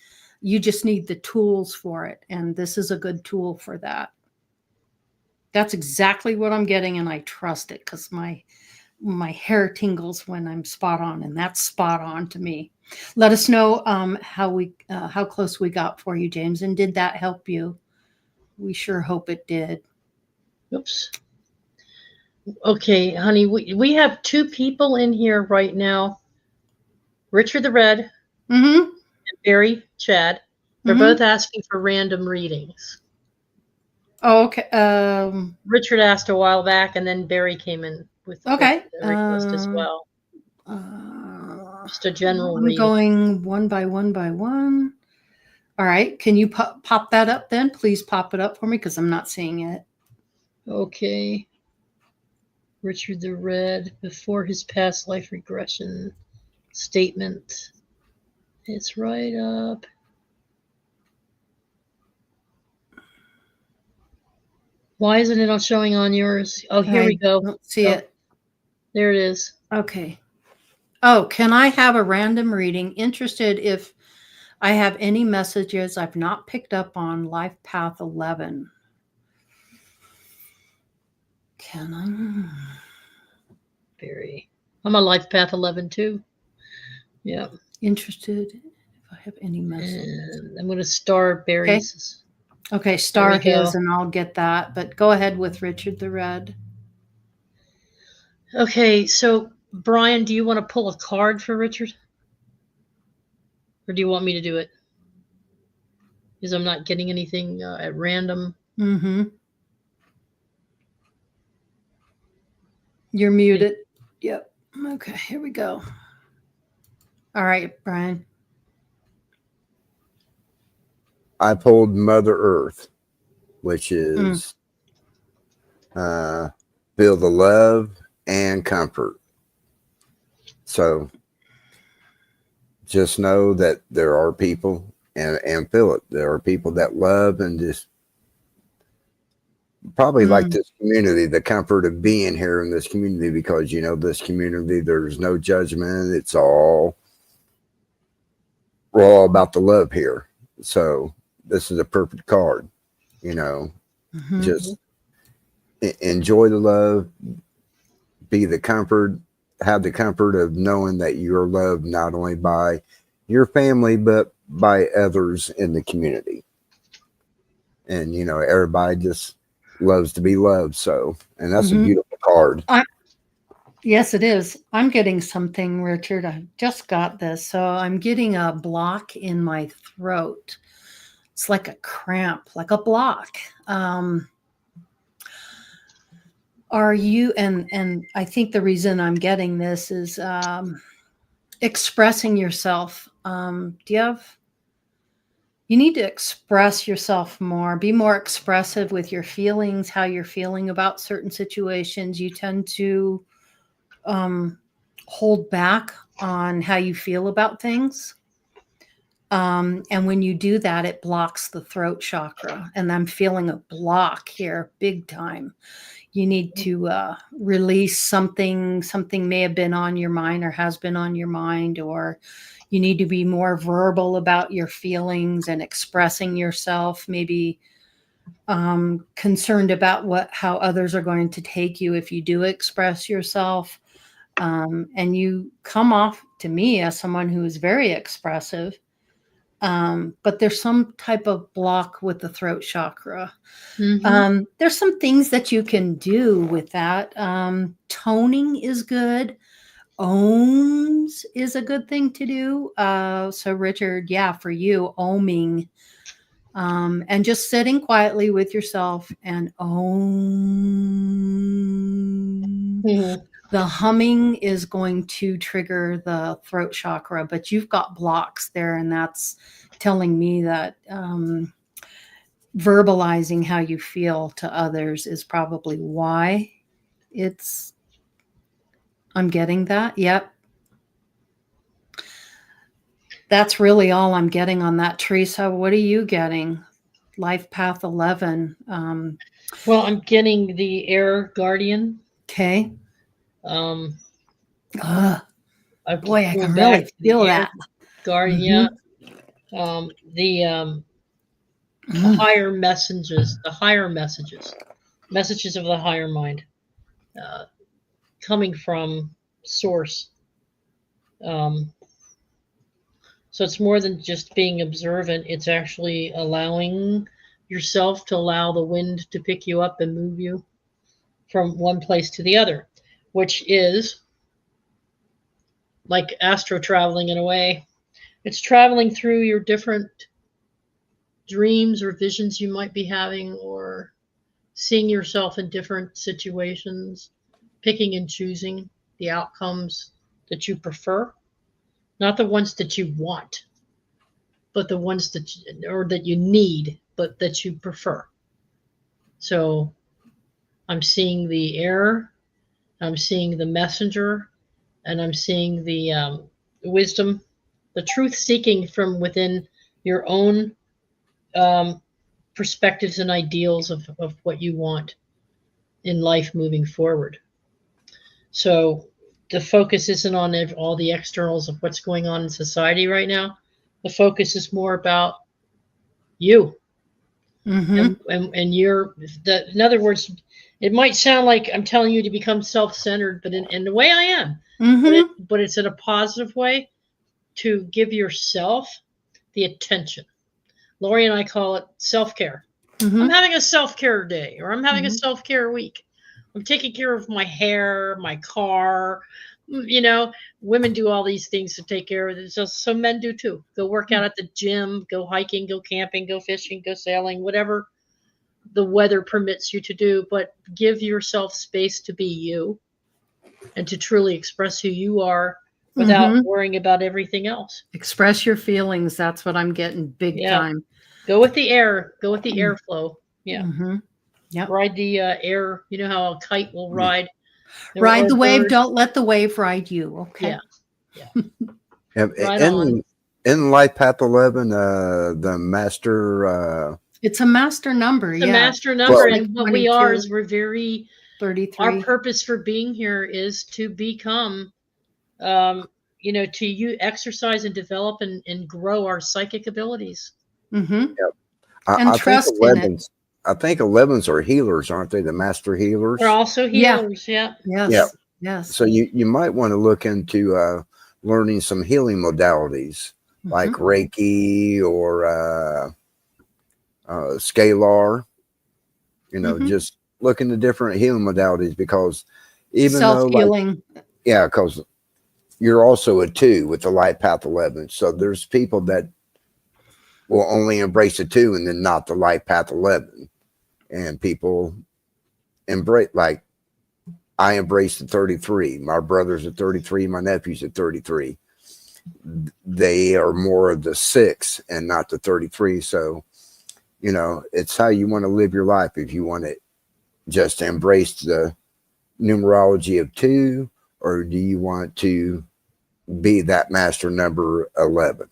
You just need the tools for it. And this is a good tool for that. That's exactly what I'm getting. And I trust it, because my hair tingles when I'm spot on, and that's spot on to me. Let us know how close we got for you, James. And did that help you? We sure hope it did. Oops. Okay, honey, we have two people in here right now. Richard the Red and Barry Chad. They're both asking for random readings. Oh, okay. Richard asked a while back, and then Barry came in with a request as well. Just a general reading. I'm going one by one. All right. Can you pop that up then? Please pop it up for me, because I'm not seeing it. Okay. Richard the Red, before his past life regression statement. It's right up. Why isn't it showing on yours? Oh, here we go. Don't see it. There it is. Okay. Oh, can I have a random reading? Interested if I have any messages I've not picked up on Life Path 11. Can I? Barry. I'm on Life Path 11 too. Yeah. Interested if I have any messages. And I'm going to star Barry's. Okay, star his, and I'll get that. But go ahead with Richard the Red. Okay, so Brian, do you want to pull a card for Richard? Or do you want me to do it? Because I'm not getting anything at random. You're muted. Yep. Okay, here we go. All right, Brian. I pulled Mother Earth, which is feel the love and comfort. So just know that there are people, and feel it. There are people that love and just probably like this community, the comfort of being here in this community, because, you know, this community, there's no judgment. It's all, we're all about the love here. So this is a perfect card, you know, just enjoy the love, be the comfort, have the comfort of knowing that you're loved not only by your family, but by others in the community. And, you know, everybody just loves to be loved. So, and that's a beautiful card. Yes, it is. I'm getting something, Richard. I just got this. So I'm getting a block in my throat. It's like a cramp, like a block. Are you, and I think the reason I'm getting this is expressing yourself. Do you have You need to express yourself more, be more expressive with your feelings, how you're feeling about certain situations. You tend to hold back on how you feel about things. And when you do that, it blocks the throat chakra. And I'm feeling a block here big time. You need to release something. Something may have been on your mind or has been on your mind, or you need to be more verbal about your feelings and expressing yourself. Maybe concerned about how others are going to take you if you do express yourself. And you come off to me as someone who is very expressive. But there's some type of block with the throat chakra. There's some things that you can do with that. Toning is good. Ohms is a good thing to do. So Richard, yeah, for you, ohming, and just sitting quietly with yourself and om. The humming is going to trigger the throat chakra, but you've got blocks there, and that's telling me that verbalizing how you feel to others is probably why I'm getting that. Yep. That's really all I'm getting on that. Theresa, what are you getting? Life Path 11. Well, I'm getting the Air Guardian. Okay. Boy, I can really feel that. Guardian. The higher messages, messages of the higher mind, coming from source. So it's more than just being observant. It's actually allowing yourself to allow the wind to pick you up and move you from one place to the other, which is like astro traveling in a way. It's traveling through your different dreams or visions you might be having, or seeing yourself in different situations, picking and choosing the outcomes that you prefer, not the ones that you want, but the ones that you need, but that you prefer. So I'm seeing the air, I'm seeing the messenger, and I'm seeing the wisdom, the truth seeking from within your own perspectives and ideals of what you want in life moving forward. So the focus isn't on all the externals of what's going on in society right now. The focus is more about you. And you're, in other words, it might sound like I'm telling you to become self-centered, but in the way I am, but it's in a positive way, to give yourself the attention. Laurie and I call it self-care. I'm having a self-care day, or I'm having a self-care week. I'm taking care of my hair, my car. You know, women do all these things to take care of it. So men do too. Go work out at the gym, go hiking, go camping, go fishing, go sailing, whatever the weather permits you to do. But give yourself space to be you and to truly express who you are without worrying about everything else. Express your feelings. That's what I'm getting big time. Go with the air. Go with the airflow. Yeah. Yep. Ride the air. You know how a kite will ride. Ride the wave. Don't let the wave ride you. Okay. Yeah. In Life Path 11, the master. It's a master number. It's a master number. And what we are is we're very 33. Our purpose for being here is to become, to exercise and develop and grow our psychic abilities. And trust in it. I think 11s are healers, aren't they? The master healers. They're also healers. Yeah. Yes. So you might want to look into learning some healing modalities like Reiki or Scalar. Just look into different healing modalities, because even self-healing. Because you're also a 2 with the Life Path 11. So there's people that will only embrace the 2 and then not the Life Path 11. And people embrace, like I embrace the 33. My brother's at 33. My nephew's at 33. they are more of the 6 and not the 33. So, you know, it's how you want to live your life. If you want to just embrace the numerology of 2, or do you want to be that master number 11?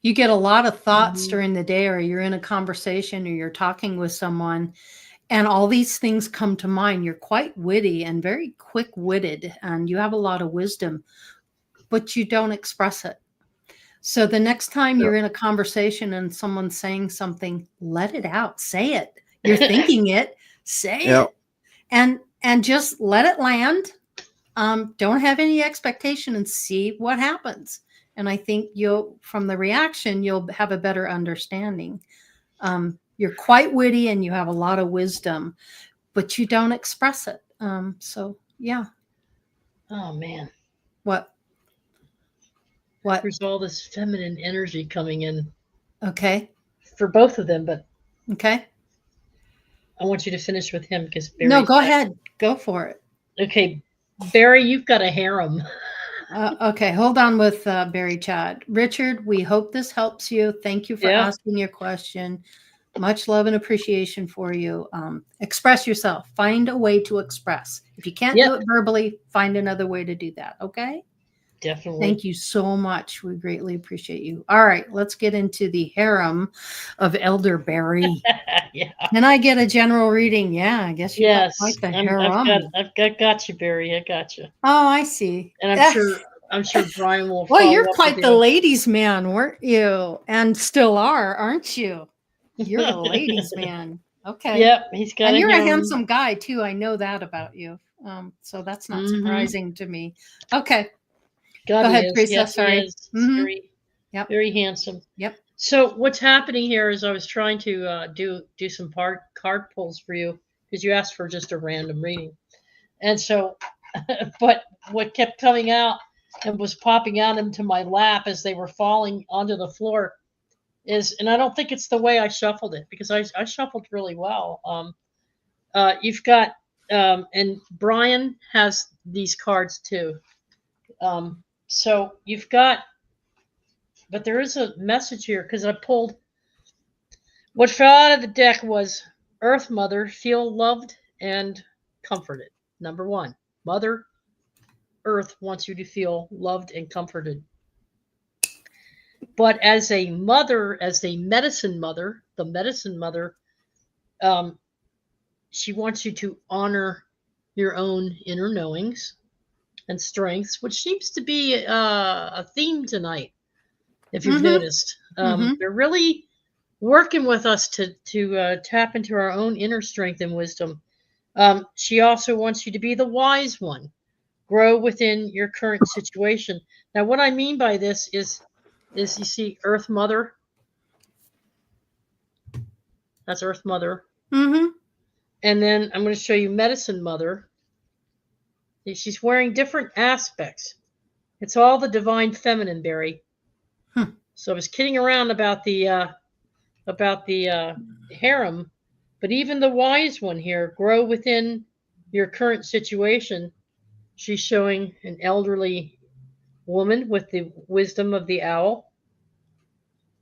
You get a lot of thoughts during the day, or you're in a conversation, or you're talking with someone, and all these things come to mind. You're quite witty and very quick-witted, and you have a lot of wisdom, but you don't express it. So the next time you're in a conversation and someone's saying something, let it out. Say it. You're thinking it. Say it. And just let it land. Don't have any expectation and see what happens. And I think from the reaction, you'll have a better understanding. You're quite witty and you have a lot of wisdom, but you don't express it. So yeah. Oh man. What? There's all this feminine energy coming in. Okay. For both of them, but okay. I want you to finish with him because no, go ahead. Go for it. Okay. Barry, you've got a harem. Okay, hold on with Barry Chad. Richard, we hope this helps you. Thank you for asking your question. Much love and appreciation for you. Express yourself. Find a way to express. If you can't do it verbally, find another way to do that. Okay? Definitely. Thank you so much. We greatly appreciate you. All right, let's get into the harem of Elder Barry. Can I get a general reading? Yeah, I guess you got quite the harem. I've got you, Barry. I got you. Oh, I see. And I'm sure Brian will. Well, you're quite the ladies' man, weren't you? And still aren't you? You're a ladies' man. Okay. Yep, he's got. And you're a handsome guy too. I know that about you. So that's not surprising to me. Okay. Go ahead, Theresa. Yes, sorry. Very handsome. Yep. So what's happening here is I was trying to do some card pulls for you because you asked for just a random reading, and so, but what kept coming out and was popping out into my lap as they were falling onto the floor is, and I don't think it's the way I shuffled it because I shuffled really well. You've got, and Brian has these cards too. So you've got, but there is a message here because I pulled, what fell out of the deck was Earth Mother, feel loved and comforted. Number 1, Mother Earth wants you to feel loved and comforted. But as a mother, as a medicine mother, the medicine mother, she wants you to honor your own inner knowings and strengths, which seems to be a theme tonight, if you've noticed. They're really working with us to tap into our own inner strength and wisdom. She also wants you to be the wise one, grow within your current situation. Now, what I mean by this is you see Earth Mother. That's Earth Mother. And then I'm going to show you Medicine Mother. She's wearing different aspects. It's all the divine feminine, Barry. So I was kidding around about the harem, but even the wise one here, grow within your current situation. She's showing an elderly woman with the wisdom of the owl,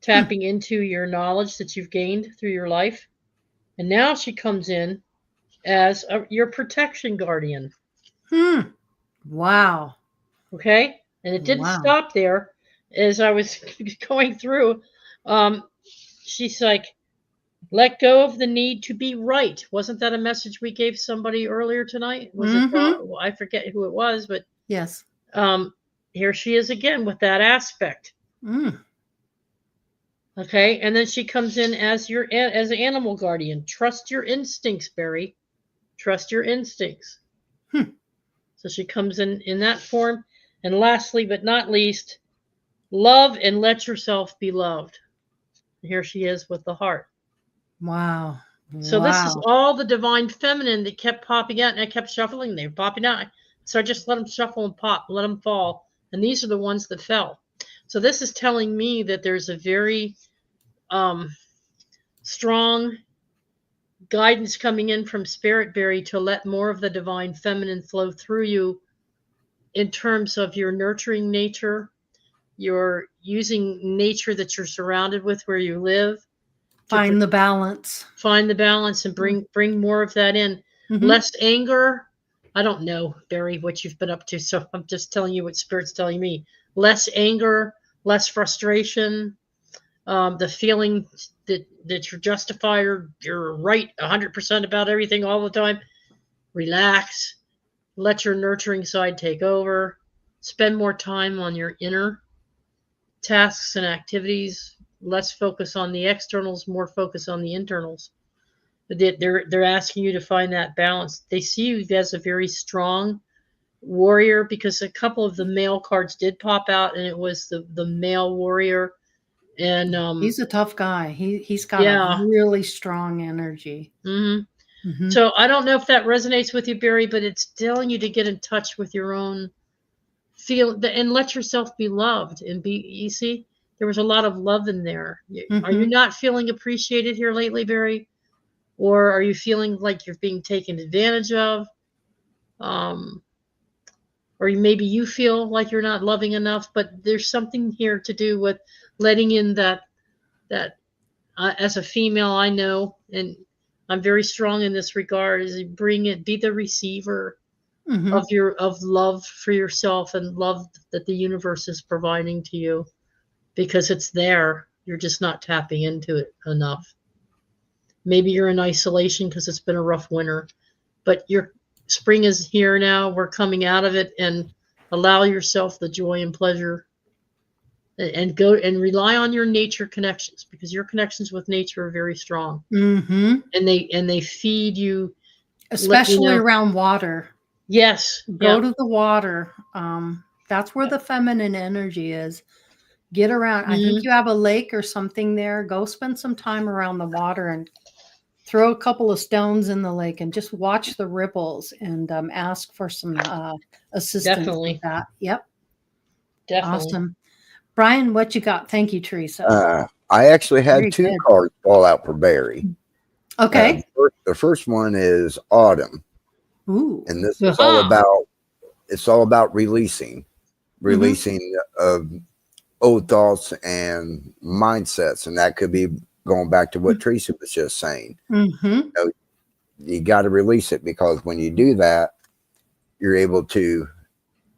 tapping into your knowledge that you've gained through your life. And now she comes in as your protection guardian. Wow. Okay. And it didn't stop there. As I was going through, she's like, let go of the need to be right. Wasn't that a message we gave somebody earlier tonight? Was it? Well, I forget who it was, but yes. Here she is again with that aspect. Okay. And then she comes in as as an animal guardian. Trust your instincts, Barry. Trust your instincts. So she comes in that form. And lastly, but not least, love and let yourself be loved. Here she is with the heart. Wow. So this is all the divine feminine that kept popping out, and I kept shuffling. They were popping out. So I just let them shuffle and pop, let them fall. And these are the ones that fell. So this is telling me that there's a very strong guidance coming in from Spirit, Barry, to let more of the divine feminine flow through you in terms of your nurturing nature, You're using nature that you're surrounded with where you live. Find the balance. Find the balance and bring more of that in. Less anger. I don't know, Barry, what you've been up to, so I'm just telling you what Spirit's telling me. Less anger, less frustration, the feeling that you're justified or you're right 100% about everything all the time. Relax. Let your nurturing side take over. Spend more time on your inner tasks and activities. Less focus on the externals, more focus on the internals. They're asking you to find that balance. They see you as a very strong warrior, because a couple of the male cards did pop out, and it was the male warrior. And he's a tough guy. He's got a really strong energy. So I don't know if that resonates with you, Barry, but it's telling you to get in touch with your own feel and let yourself be loved and be. You see, there was a lot of love in there. Are you not feeling appreciated here lately, Barry? Or are you feeling like you're being taken advantage of? Or maybe you feel like you're not loving enough, but there's something here to do with letting in that as a female, I know, and I'm very strong in this regard, is bring it, be the receiver of love for yourself and love that the universe is providing to you, because it's there. You're just not tapping into it enough. Maybe you're in isolation because it's been a rough winter, but your spring is here now. We're coming out of it, and allow yourself the joy and pleasure, and go and rely on your nature connections, because your connections with nature are very strong. And they feed you, especially around water. Yes. Go to the water. That's where the feminine energy is. Get around. I think you have a lake or something there. Go spend some time around the water and throw a couple of stones in the lake and just watch the ripples, and ask for some assistance with that. Yep. Definitely. Awesome. Brian, what you got? Thank you, Theresa. I actually had two cards fall out for Barry. Okay. The first one is Autumn. Ooh. And this is all about releasing of old thoughts and mindsets. And that could be going back to what Theresa was just saying. You got to release it, because when you do that, you're able to,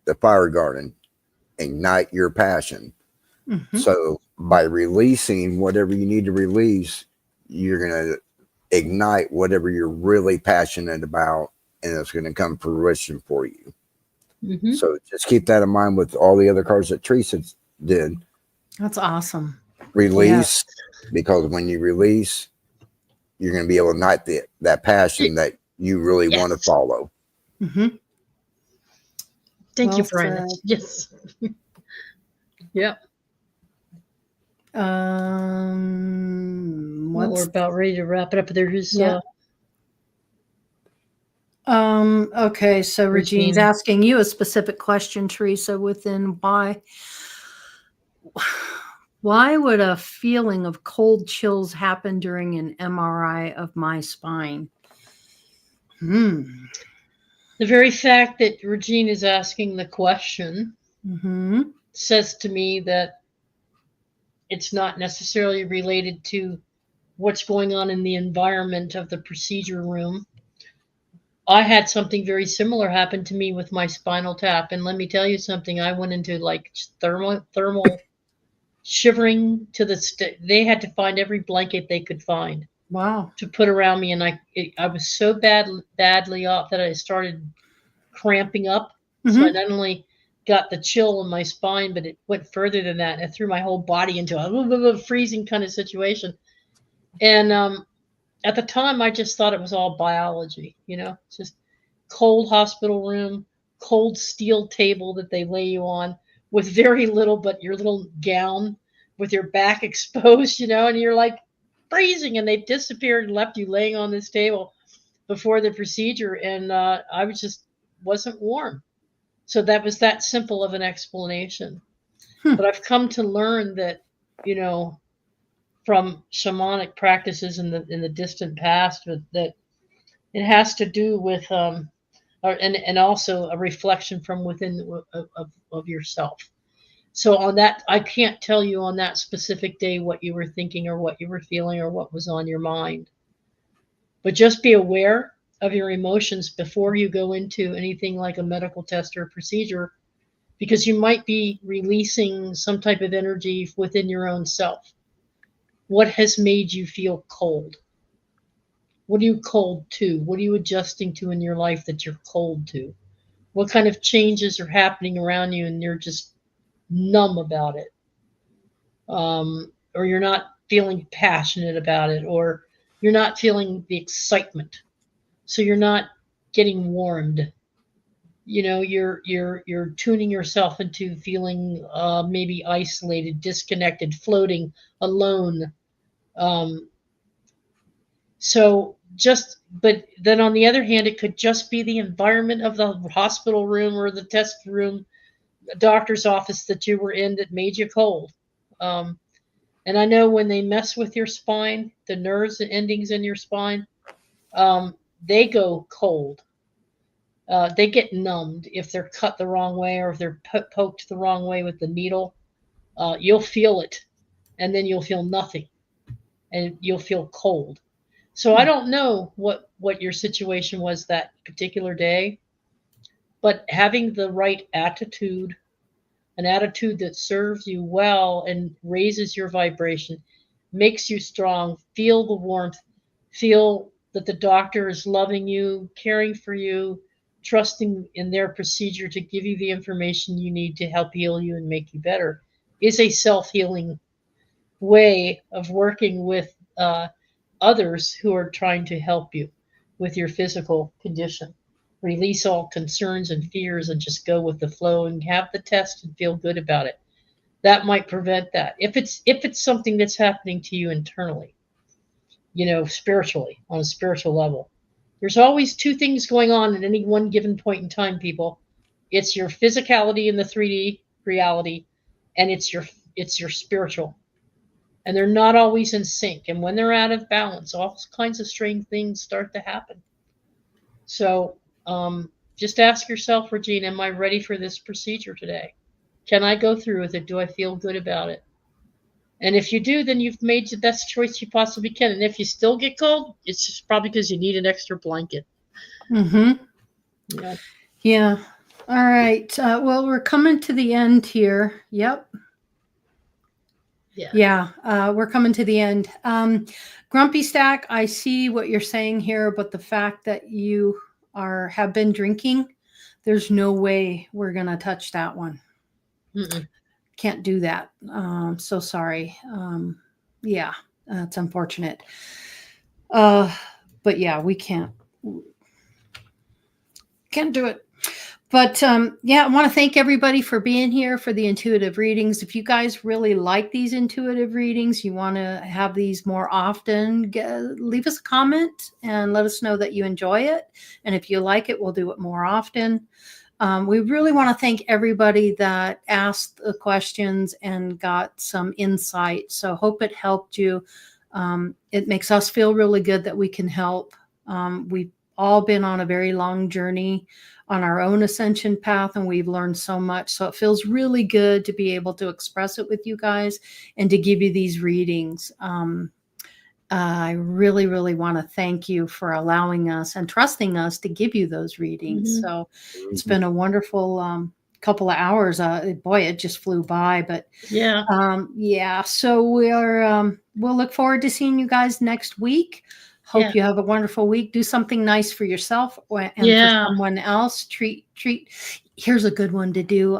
the fire garden, ignite your passion. So by releasing whatever you need to release, you're going to ignite whatever you're really passionate about, and it's going to come fruition for you. So just keep that in mind with all the other cards that Theresa did. That's awesome. Release, because when you release, you're going to be able to ignite that passion that you really want to follow. Thank you, Brian. Yes. Yep. We're about ready to wrap it up. There's okay, so Regine's asking you a specific question, Theresa, within why would a feeling of cold chills happen during an MRI of my spine? The very fact that Regine is asking the question says to me that it's not necessarily related to what's going on in the environment of the procedure room. I had something very similar happen to me with my spinal tap. And let me tell you something, I went into like thermal shivering to they had to find every blanket they could find. Wow. To put around me. And I was so badly off that I started cramping up. So I not only got the chill in my spine, but it went further than that. It threw my whole body into a freezing kind of situation. And at the time, I just thought it was all biology, just cold hospital room, cold steel table that they lay you on with very little but your little gown with your back exposed, and you're like freezing, and they disappeared and left you laying on this table before the procedure. And I wasn't warm. So that was that simple of an explanation. But I've come to learn that, from shamanic practices in the distant past, that it has to do with, and also a reflection from within of yourself. So on that, I can't tell you on that specific day what you were thinking or what you were feeling or what was on your mind. But just be aware of your emotions before you go into anything like a medical test or a procedure, because you might be releasing some type of energy within your own self. What has made you feel cold? What are you cold to? What are you adjusting to in your life that you're cold to? What kind of changes are happening around you and you're just numb about it? Or you're not feeling passionate about it, or you're not feeling the excitement. So you're not getting warmed. You know, you're tuning yourself into feeling maybe isolated, disconnected, floating, alone. Um, but then on the other hand, it could just be the environment of the hospital room or the test room, the doctor's office that you were in that made you cold. And I know when they mess with your spine, the nerves and endings in your spine, they go cold. They get numbed if they're cut the wrong way or if they're poked the wrong way with the needle. You'll feel it, and then you'll feel nothing, and you'll feel cold. So I don't know what your situation was that particular day, but having the right attitude, an attitude that serves you well and raises your vibration, makes you strong, feel the warmth, feel that the doctor is loving you, caring for you, trusting in their procedure to give you the information you need to help heal you and make you better, is a self-healing way of working with others who are trying to help you with your physical condition. Release all concerns and fears and just go with the flow and have the test and feel good about it. That might prevent that. If it's something that's happening to you internally, you know, spiritually, on a spiritual level. There's always two things going on at any one given point in time, people. It's your physicality in the 3D reality, and it's your spiritual. And they're not always in sync. And when they're out of balance, all kinds of strange things start to happen. So just ask yourself, Regina, am I ready for this procedure today? Can I go through with it? Do I feel good about it? And if you do, then you've made the best choice you possibly can. And if you still get cold, it's just probably because you need an extra blanket. Mm-hmm. Yeah. Yeah. All right. Well, we're coming to the end here. Yep. Yeah. We're coming to the end. Grumpy Stack, I see what you're saying here, but the fact that you have been drinking, there's no way we're going to touch that one. Mm-mm. Can't do that. So sorry. Yeah, it's unfortunate. But yeah, we can't do it. But yeah, I want to thank everybody for being here for the intuitive readings. If you guys really like these intuitive readings, you want to have these more often, leave us a comment and let us know that you enjoy it. And if you like it, we'll do it more often. We really want to thank everybody that asked the questions and got some insight. So hope it helped you. It makes us feel really good that we can help. We've all been on a very long journey on our own ascension path, and we've learned so much. So it feels really good to be able to express it with you guys and to give you these readings. I really, really want to thank you for allowing us and trusting us to give you those readings. Mm-hmm. So it's been a wonderful couple of hours. Boy, it just flew by. But yeah. So we'll look forward to seeing you guys next week. Hope you have a wonderful week. Do something nice for yourself and for someone else. Treat. Here's a good one to do.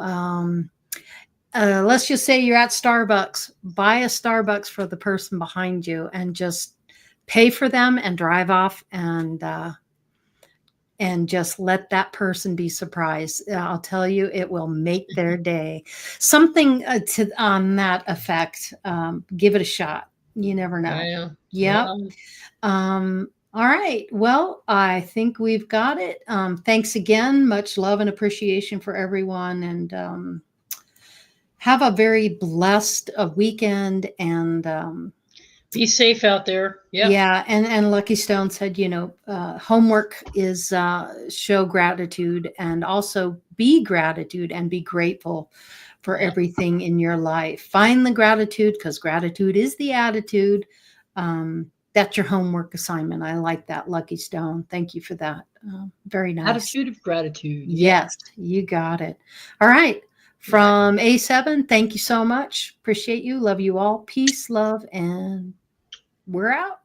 Let's just say you're at Starbucks. Buy a Starbucks for the person behind you and just pay for them and drive off and just let that person be surprised. I'll tell you, it will make their day. Something on that effect. Give it a shot. You never know. Yep. All right. Well, I think we've got it. Thanks again. Much love and appreciation for everyone. And have a very blessed weekend. And Be safe out there. Yep. Yeah. And Lucky Stone said, homework is show gratitude and also be gratitude and be grateful for everything in your life. Find the gratitude because gratitude is the attitude. That's your homework assignment. I like that, Lucky Stone. Thank you for that. Very nice. Attitude of gratitude. Yes, you got it. All right. From A7, thank you so much. Appreciate you. Love you all. Peace, love, and we're out.